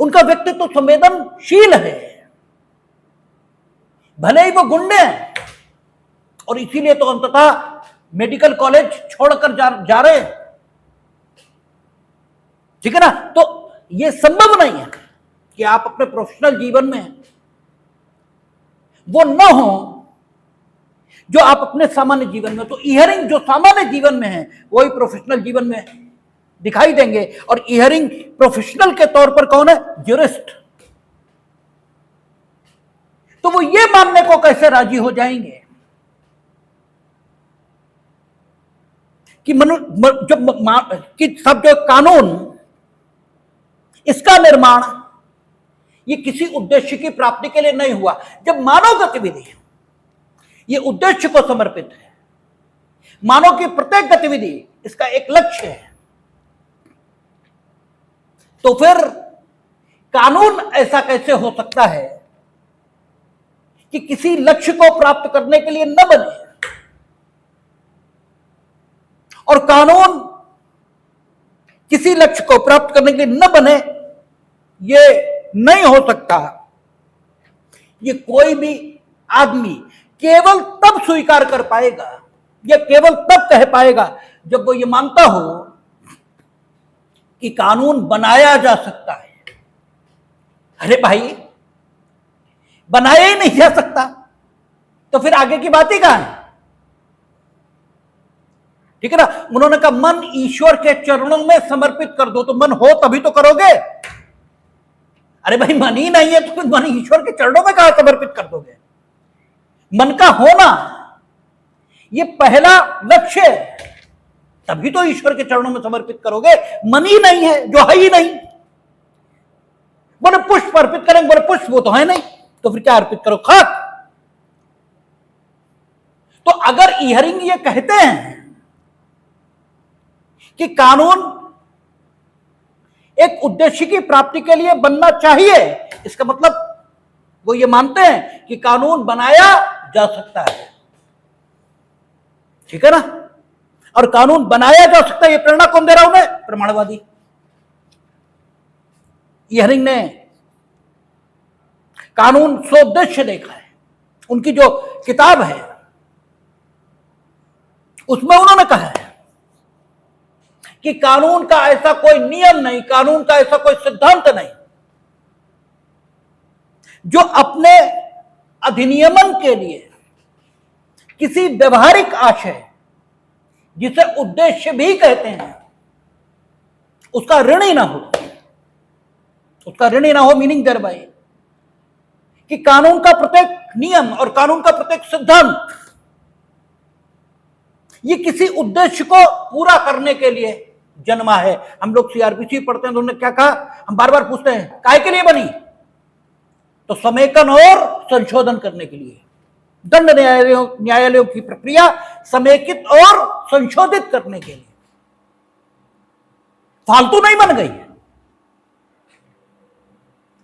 उनका व्यक्तित्व तो संवेदनशील है, भले ही वो गुंडे हैं, और इसीलिए तो अंततः मेडिकल कॉलेज छोड़कर जा रहे हैं। ठीक है ना? तो यह संभव नहीं है कि आप अपने प्रोफेशनल जीवन में वो न हो जो आप अपने सामान्य जीवन में, तो इयरिंग जो सामान्य जीवन में है वही प्रोफेशनल जीवन में दिखाई देंगे। और इयरिंग प्रोफेशनल के तौर पर कौन है? ज्यूरिस्ट। तो वो ये मानने को कैसे राजी हो जाएंगे कि सब जो कानून, इसका निर्माण ये किसी उद्देश्य की प्राप्ति के लिए नहीं हुआ। जब मानव गतिविधि ये उद्देश्य को समर्पित है, मानव की प्रत्येक गतिविधि इसका एक लक्ष्य है, तो फिर कानून ऐसा कैसे हो सकता है कि किसी लक्ष्य को प्राप्त करने के लिए न बने? और कानून किसी लक्ष्य को प्राप्त करने के लिए न बने, यह नहीं हो सकता। ये कोई भी आदमी केवल तब स्वीकार कर पाएगा, या केवल तब कह पाएगा जब वो ये मानता हो कि कानून बनाया जा सकता है। अरे भाई, बनाया ही नहीं जा सकता तो फिर आगे की बात ही कहां है? ठीक है ना? उन्होंने कहा मन ईश्वर के चरणों में समर्पित कर दो, तो मन हो तभी तो करोगे। अरे भाई, मन ही नहीं है तो फिर मन ईश्वर के चरणों में कहां समर्पित कर दोगे? मन का होना ये पहला लक्ष्य है, तभी तो ईश्वर के चरणों में समर्पित करोगे। मन ही नहीं है, जो है ही नहीं। बोले पुष्प अर्पित करेंगे, बोले पुष्प वो तो है नहीं, तो फिर क्या अर्पित करो? खाक। तो अगर इयरिंग ये कहते हैं कि कानून एक उद्देश्य की प्राप्ति के लिए बनना चाहिए। इसका मतलब वो ये मानते हैं कि कानून बनाया जा सकता है, ठीक है ना। और कानून बनाया जा सकता है, ये प्रेरणा कौन दे रहा उन्हें? प्रमाणवादी। इहरिंग ने कानून सोद्देश्य देखा है। उनकी जो किताब है उसमें उन्होंने कहा है कि कानून का ऐसा कोई नियम नहीं, कानून का ऐसा कोई सिद्धांत नहीं जो अपने अधिनियमन के लिए किसी व्यवहारिक आशय, जिसे उद्देश्य भी कहते हैं, उसका ऋणी ना हो। उसका ऋणी ना हो मीनिंग दरबाई कि कानून का प्रत्येक नियम और कानून का प्रत्येक सिद्धांत ये किसी उद्देश्य को पूरा करने के लिए जन्मा है। हम लोग सीआरपीसी पढ़ते हैं तो उन्होंने क्या कहा, हम बार बार पूछते हैं काहे के लिए बनी, तो समेकन और संशोधन करने के लिए। दंड न्यायालयों की प्रक्रिया समेकित और संशोधित करने के लिए, फालतू नहीं बन गई।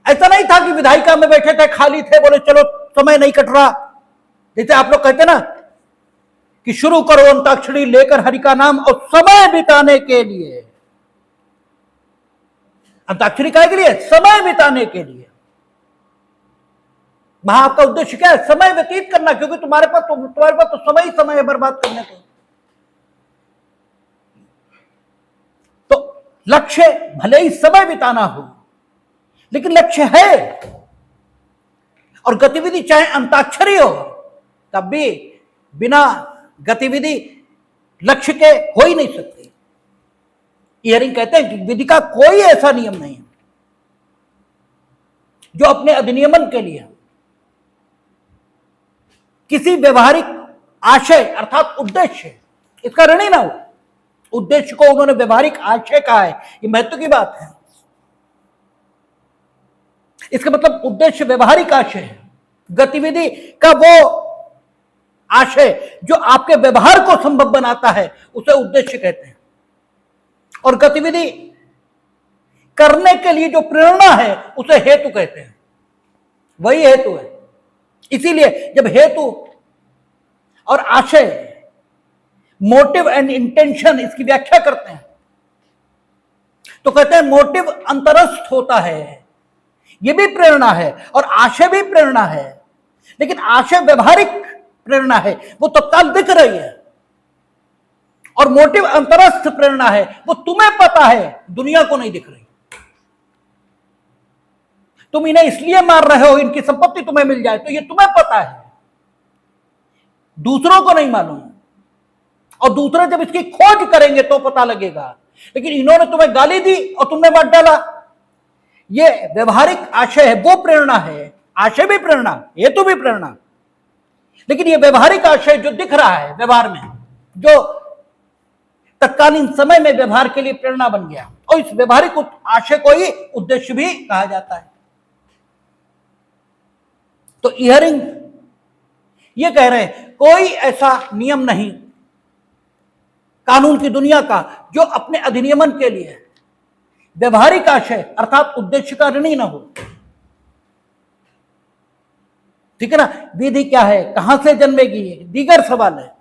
ऐसा नहीं था कि विधायिका में बैठे थे, खाली थे, बोले चलो समय नहीं कट रहा। जैसे आप लोग कहते ना कि शुरू करो अंताक्षरी लेकर हरि का नाम और समय बिताने के लिए। अंताक्षरी काहे के लिए? समय बिताने के लिए। वहां आपका उद्देश्य क्या है? समय व्यतीत करना, क्योंकि तुम्हारे पास तो समय ही समय है बर्बाद करने को। तो लक्ष्य भले ही समय बिताना हो, लेकिन लक्ष्य है। और गतिविधि चाहे अंताक्षरी हो, तब भी बिना गतिविधि लक्ष्य के हो ही नहीं सकती। इहरिंग कहते हैं कि विधि का कोई ऐसा नियम नहीं है जो अपने अधिनियमन के लिए किसी व्यवहारिक आशय अर्थात उद्देश्य, इसका ऋणी ना हो। उद्देश्य को उन्होंने व्यवहारिक आशय कहा है, ये महत्व की बात है। इसका मतलब उद्देश्य व्यवहारिक आशय है। गतिविधि का वो आशय जो आपके व्यवहार को संभव बनाता है उसे उद्देश्य कहते हैं। और गतिविधि करने के लिए जो प्रेरणा है उसे हेतु कहते हैं। वही हेतु है। इसीलिए जब हेतु और आशय, मोटिव एंड इंटेंशन, इसकी व्याख्या करते हैं तो कहते हैं मोटिव अंतरस्थ होता है, यह भी प्रेरणा है और आशय भी प्रेरणा है। लेकिन आशय व्यवहारिक प्रेरणा है, वो तत्काल दिख रही है, और मोटिव अंतरस्थ प्रेरणा है, वो तुम्हें पता है, दुनिया को नहीं दिख रही। तुम इन्हें इसलिए मार रहे हो, इनकी संपत्ति तुम्हें मिल जाए, तो ये तुम्हें पता है, दूसरों को नहीं मालूम। और दूसरे जब इसकी खोज करेंगे तो पता लगेगा। लेकिन इन्होंने तुम्हें गाली दी और तुमने बांट डाला। ये व्यवहारिक आशय है, वो प्रेरणा है। आशय भी प्रेरणा, हेतु भी प्रेरणा। लेकिन ये व्यवहारिक आशय जो दिख रहा है व्यवहार में, जो तत्कालीन समय में व्यवहार के लिए प्रेरणा बन गया, और इस व्यवहारिक आशय को ही उद्देश्य भी कहा जाता है। तो इहरिंग ये कह रहे हैं कोई ऐसा नियम नहीं कानून की दुनिया का जो अपने अधिनियमन के लिए व्यवहारिक आशय अर्थात उद्देश्य का ऋणी न हो। ठीक है ना। विधि क्या है, कहां से जन्मेगी, दीगर सवाल है।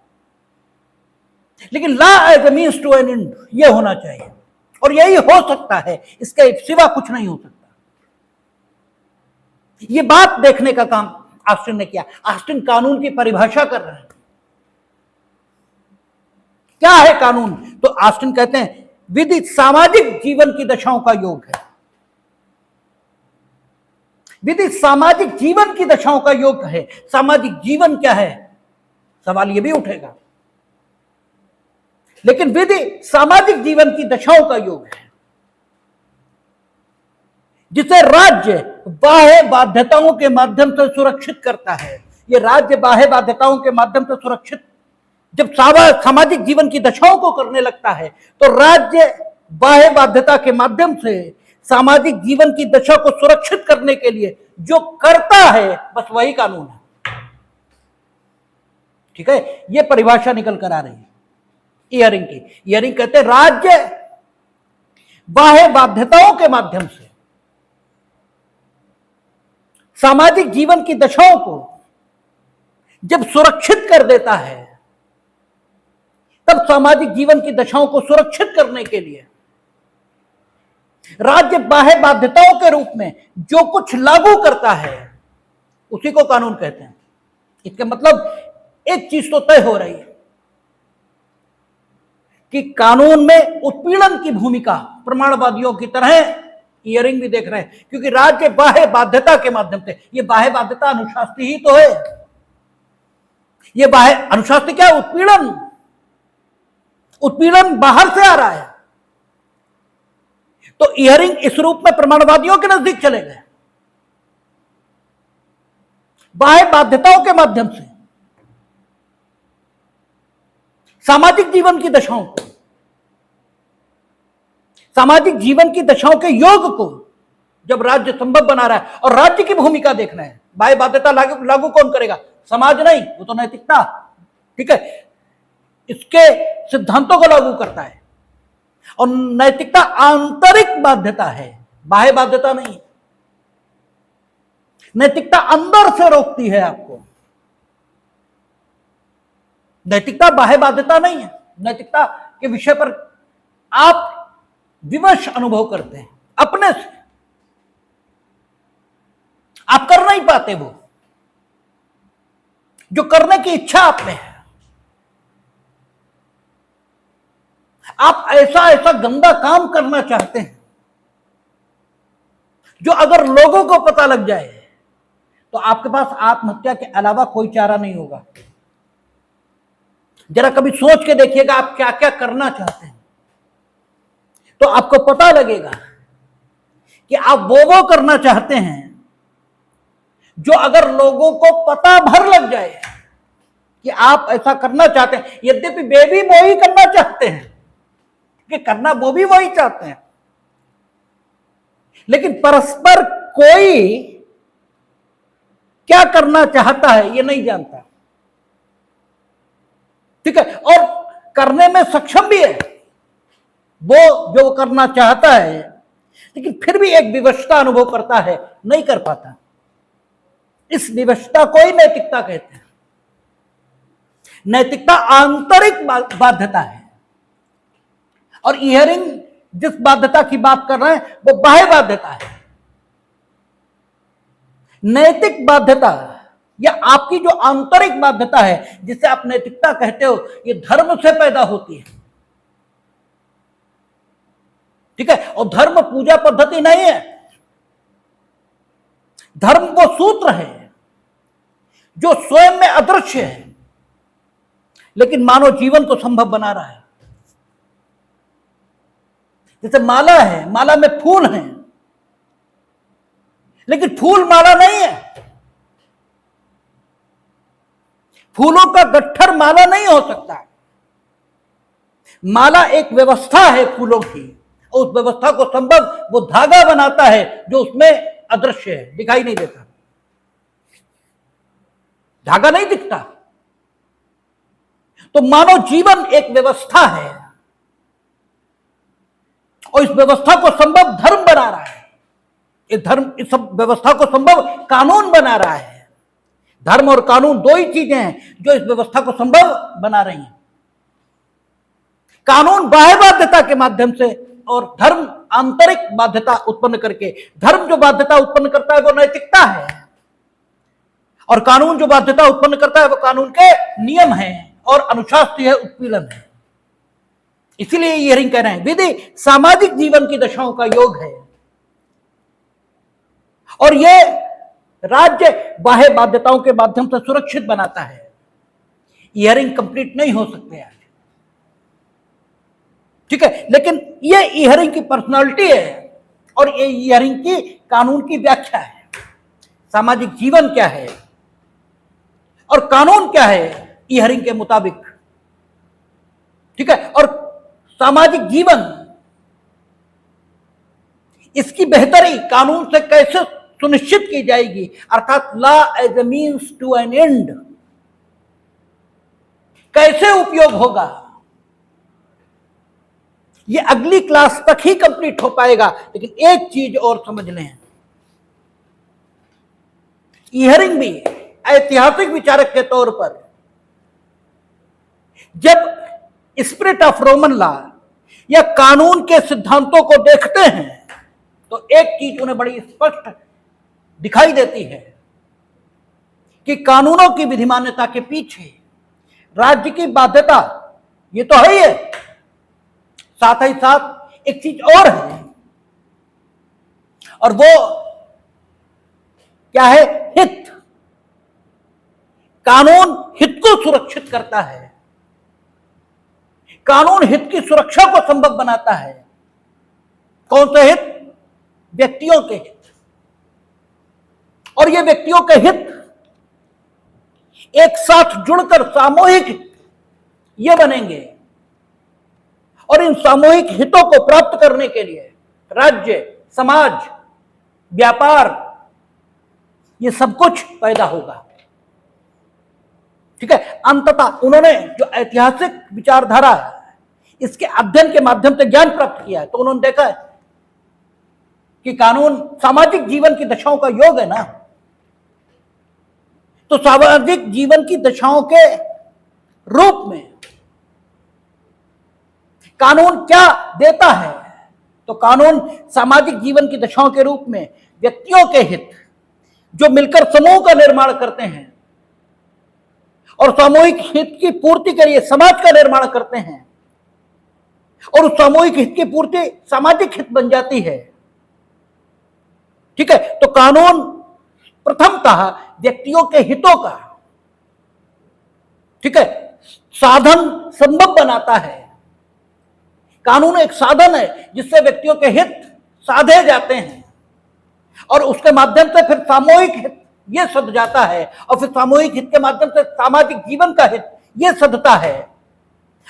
लेकिन law as a means to an end ये होना चाहिए, और यही हो सकता है, इसके सिवा कुछ नहीं हो सकता। ये बात देखने का काम ऑस्टिन ने किया। ऑस्टिन कानून की परिभाषा कर रहे हैं। क्या है कानून? तो ऑस्टिन कहते हैं विधि सामाजिक जीवन की दशाओं का योग है। विधि सामाजिक जीवन की दशाओं का योग है। सामाजिक जीवन क्या है, सवाल यह भी उठेगा। लेकिन विधि सामाजिक जीवन की दशाओं का योग है, जिसे राज्य बाह्य बाध्यताओं के माध्यम से सुरक्षित करता है। यह राज्य बाह्य बाध्यताओं के माध्यम से सुरक्षित जब सामाजिक जीवन की दशाओं को करने लगता है, तो राज्य बाह्य बाध्यता के माध्यम से सामाजिक जीवन की दशा को सुरक्षित करने के लिए जो करता है, बस वही कानून है। ठीक है, यह परिभाषा निकल कर आ रही है इहरिंग की। इहरिंग कहते हैं राज्य बाह्य बाध्यताओं के माध्यम से सामाजिक जीवन की दशाओं को जब सुरक्षित कर देता है, तब सामाजिक जीवन की दशाओं को सुरक्षित करने के लिए राज्य बाह्य बाध्यताओं के रूप में जो कुछ लागू करता है उसी को कानून कहते हैं। इसका मतलब एक चीज तो तय हो रही है कि कानून में उत्पीड़न की भूमिका प्रमाणवादियों की तरह इयरिंग भी देख रहे हैं, क्योंकि राज्य बाह्य बाध्यता के माध्यम से, ये बाह्य बाध्यता अनुशास्ति ही तो है। ये बाह्य अनुशास्ति क्या है? उत्पीड़न। उत्पीड़न बाहर से आ रहा है, तो इयरिंग इस रूप में प्रमाणवादियों के नजदीक चले गए। बाह्य बाध्यताओं के माध्यम से सामाजिक जीवन की दशाओं को, सामाजिक जीवन की दशाओं के योग को जब राज्य संभव बना रहा है, और राज्य की भूमिका देखना है, बाह्य बाध्यता लागू कौन करेगा? समाज नहीं, वो तो नैतिकता, ठीक है, इसके सिद्धांतों को लागू करता है। और नैतिकता आंतरिक बाध्यता है, बाह्य बाध्यता नहीं। नैतिकता अंदर से रोकती है आपको, नैतिकता बाह्य बाध्यता नहीं है। नैतिकता के विषय पर आप विवश अनुभव करते हैं अपने से, आप कर नहीं पाते वो जो करने की इच्छा आप में है। आप ऐसा ऐसा गंदा काम करना चाहते हैं जो अगर लोगों को पता लग जाए तो आपके पास आत्महत्या के अलावा कोई चारा नहीं होगा। जरा कभी सोच के देखिएगा आप क्या क्या करना चाहते हैं, तो आपको पता लगेगा कि आप वो करना चाहते हैं जो अगर लोगों को पता भर लग जाए कि आप ऐसा करना चाहते हैं, यद्यपि वे भी वही करना चाहते हैं, कि करना वो भी वही चाहते हैं, लेकिन परस्पर कोई क्या करना चाहता है ये नहीं जानता, ठीक है, और करने में सक्षम भी है वो जो करना चाहता है, लेकिन फिर भी एक विवशता अनुभव करता है, नहीं कर पाता। इस विवशता को ही नैतिकता कहते हैं। नैतिकता आंतरिक बाध्यता है, और इयरिंग जिस बाध्यता की बात कर रहे हैं वो बाह्य बाध्यता है। नैतिक बाध्यता या आपकी जो आंतरिक बाध्यता है जिसे आप नैतिकता कहते हो, ये धर्म से पैदा होती है, ठीक है, और धर्म पूजा पद्धति नहीं है। धर्म वो सूत्र है जो स्वयं में अदृश्य है लेकिन मानव जीवन को संभव बना रहा है। जैसे माला है, माला में फूल हैं, लेकिन फूल माला नहीं है। फूलों का गट्ठर माला नहीं हो सकता। माला एक व्यवस्था है फूलों की, और उस व्यवस्था को संभव वो धागा बनाता है जो उसमें अदृश्य है, दिखाई नहीं देता। धागा नहीं दिखता। तो मानव जीवन एक व्यवस्था है, और इस व्यवस्था को संभव धर्म बना रहा है। इस सब व्यवस्था को संभव कानून बना रहा है। धर्म और कानून दो ही चीजें हैं जो इस व्यवस्था को संभव बना रही हैं। कानून बाह्य बाध्यता के माध्यम से और धर्म आंतरिक बाध्यता उत्पन्न करके। धर्म जो बाध्यता उत्पन्न करता है वो नैतिकता है, और कानून जो बाध्यता उत्पन्न करता है वो कानून के नियम हैं और अनुशासन है, उत्पीड़न है। इसीलिए इयरिंग कह रहे हैं विधि सामाजिक जीवन की दशाओं का योग है, और यह राज्य बाह्य बाध्यताओं के माध्यम से सुरक्षित बनाता है। इयरिंग कंप्लीट नहीं हो सकते आज, ठीक है, लेकिन यह इयरिंग की पर्सनालिटी है और ये इयरिंग की कानून की व्याख्या है। सामाजिक जीवन क्या है और कानून क्या है इयरिंग के मुताबिक, ठीक है, और सामाजिक जीवन इसकी बेहतरी कानून से कैसे सुनिश्चित की जाएगी, अर्थात law as a means to an end कैसे उपयोग होगा, ये अगली क्लास तक ही कंप्लीट हो पाएगा। लेकिन एक चीज और समझ लें, इयरिंग भी ऐतिहासिक विचारक के तौर पर जब स्पिरिट ऑफ रोमन लॉ या कानून के सिद्धांतों को देखते हैं तो एक चीज उन्हें बड़ी स्पष्ट दिखाई देती है कि कानूनों की विधिमान्यता के पीछे राज्य की बाध्यता ये तो है ही है, साथ ही साथ एक चीज और है, और वो क्या है? हित। कानून हित को सुरक्षित करता है, कानून हित की सुरक्षा को संभव बनाता है। कौन से हित? व्यक्तियों के हित। और ये व्यक्तियों के हित एक साथ जुड़कर सामूहिक ये बनेंगे, और इन सामूहिक हितों को प्राप्त करने के लिए राज्य, समाज, व्यापार, ये सब कुछ पैदा होगा। ठीक है। अंततः उन्होंने जो ऐतिहासिक विचारधारा है इसके अध्ययन के माध्यम से ज्ञान प्राप्त किया है, तो उन्होंने देखा है कि कानून सामाजिक जीवन की दशाओं का योग है ना, तो सामाजिक जीवन की दशाओं के रूप में कानून क्या देता है? तो कानून सामाजिक जीवन की दशाओं के रूप में व्यक्तियों के हित जो मिलकर समूह का निर्माण करते हैं और सामूहिक हित की पूर्ति के लिए समाज का निर्माण करते हैं, और उस सामूहिक हित की पूर्ति सामाजिक हित बन जाती है। ठीक है। तो कानून प्रथमतः व्यक्तियों के हितों का, ठीक है, साधन संभव बनाता है। कानून एक साधन है जिससे व्यक्तियों के हित साधे जाते हैं, और उसके माध्यम से फिर सामूहिक हित ये सध जाता है, और फिर सामूहिक हित के माध्यम से सामाजिक जीवन का हित ये सधता है,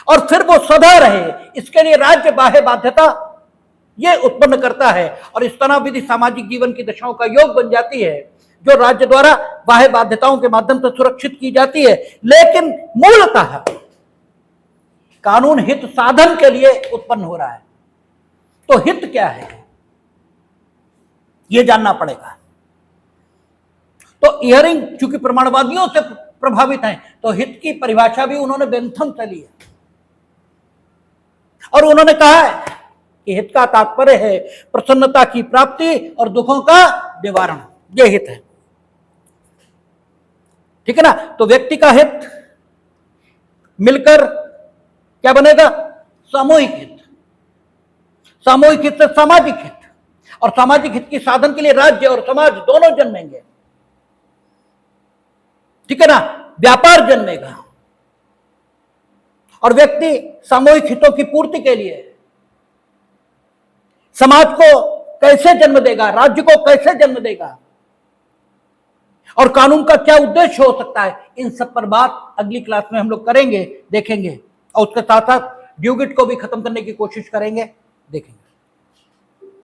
और फिर वो सदा रहे इसके लिए राज्य बाह्य बाध्यता ये उत्पन्न करता है, और इस तनाव विधि सामाजिक जीवन की दशाओं का योग बन जाती है जो राज्य द्वारा बाह्य बाध्यताओं के माध्यम से सुरक्षित की जाती है। लेकिन मूलतः कानून हित साधन के लिए उत्पन्न हो रहा है। तो हित क्या है यह जानना पड़ेगा। तो इयरिंग चूंकि प्रमाणवादियों से प्रभावित हैं, तो हित की परिभाषा भी उन्होंने बेंथम से ली है, और उन्होंने कहा है कि हित का तात्पर्य है प्रसन्नता की प्राप्ति और दुखों का निवारण, यह हित है। ठीक है ना। तो व्यक्ति का हित मिलकर क्या बनेगा? सामूहिक हित, सामूहिक हित से सामाजिक हित, और सामाजिक हित की साधन के लिए राज्य और समाज दोनों जन्मेंगे। ठीक है ना। व्यापार जन्मेगा, और व्यक्ति सामूहिक हितों की पूर्ति के लिए समाज को कैसे जन्म देगा, राज्य को कैसे जन्म देगा, और कानून का क्या उद्देश्य हो सकता है, इन सब पर बात अगली क्लास में हम लोग करेंगे, देखेंगे, और उसके साथ साथ ड्यूगिट को भी खत्म करने की कोशिश करेंगे, देखेंगे।